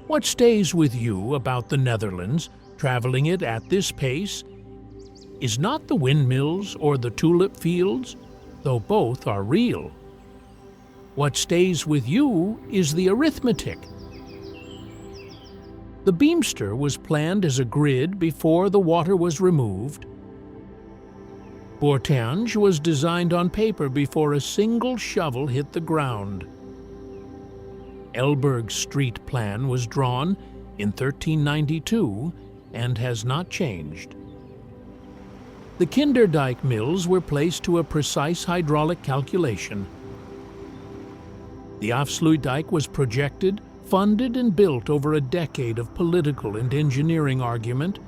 What stays with you about the Netherlands, traveling it at this pace, is not the windmills or the tulip fields, though both are real. What stays with you is the arithmetic. The Beemster was planned as a grid before the water was removed. Bourtange was designed on paper before a single shovel hit the ground. Elburg's street plan was drawn in 1392 and has not changed. The Kinderdijk mills were placed to a precise hydraulic calculation. The Afsluitdijk was projected, funded and built over a decade of political and engineering argument.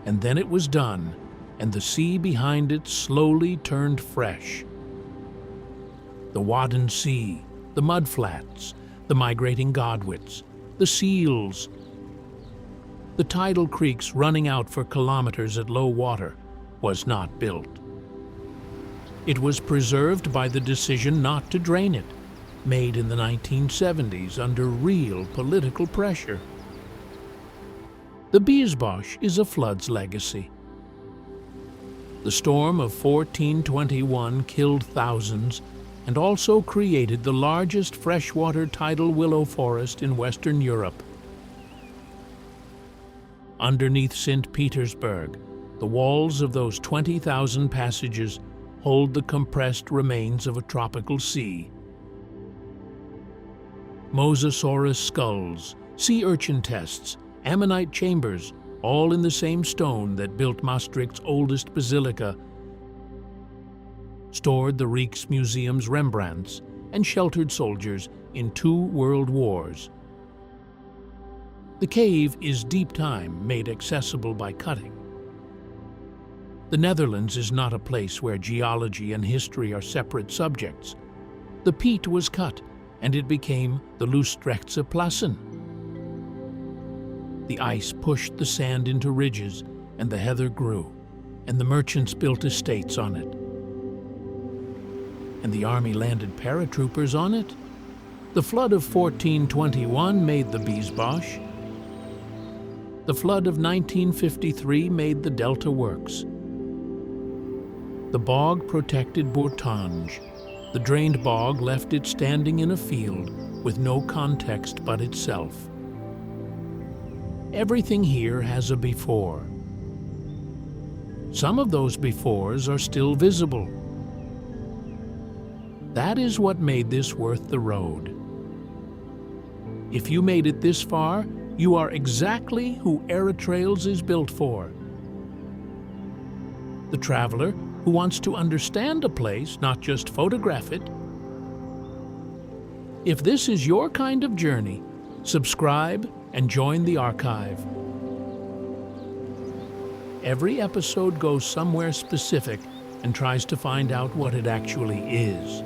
And then it was done, and the sea behind it slowly turned fresh. The Wadden Sea, the mudflats, the migrating godwits, the seals, the tidal creeks running out for kilometers at low water, was not built. It was preserved by the decision not to drain it, made in the 1970s under real political pressure. The Biesbosch is a flood's legacy. The storm of 1421 killed thousands and also created the largest freshwater tidal willow forest in Western Europe. Underneath St. Petersburg, the walls of those 20,000 passages hold the compressed remains of a tropical sea. Mosasaurus skulls, sea urchin tests, ammonite chambers, all in the same stone that built Maastricht's oldest basilica, stored the Rijksmuseum's Rembrandts, and sheltered soldiers in 2 world wars. The cave is deep time made accessible by cutting. The Netherlands is not a place where geology and history are separate subjects. The peat was cut, and it became the Loosdrechtse Plassen. The ice pushed the sand into ridges, and the heather grew, and the merchants built estates on it. And the army landed paratroopers on it. The flood of 1421 made the Biesbosch. The flood of 1953 made the Delta Works. The bog protected Bourtange. The drained bog left it standing in a field with no context but itself. Everything here has a before. Some of those befores are still visible. That is what made this worth the road. If you made it this far, you are exactly who Eretrails is built for. The traveler who wants to understand a place, not just photograph it. If this is your kind of journey, subscribe and join the archive. Every episode goes somewhere specific and tries to find out what it actually is.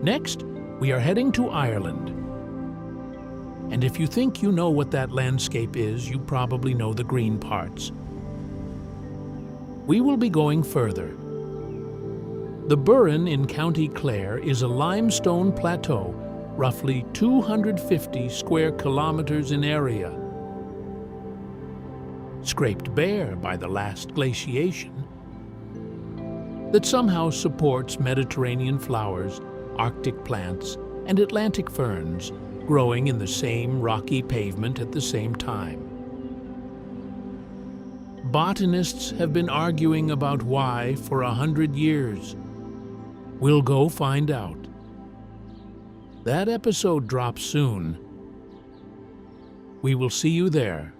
Next, we are heading to Ireland. And if you think you know what that landscape is, you probably know the green parts. We will be going further. The Burren in County Clare is a limestone plateau, roughly 250 square kilometers in area. Scraped bare by the last glaciation, that somehow supports Mediterranean flowers, Arctic plants, and Atlantic ferns growing in the same rocky pavement at the same time. Botanists have been arguing about why for 100 years. We'll go find out. That episode drops soon. We will see you there.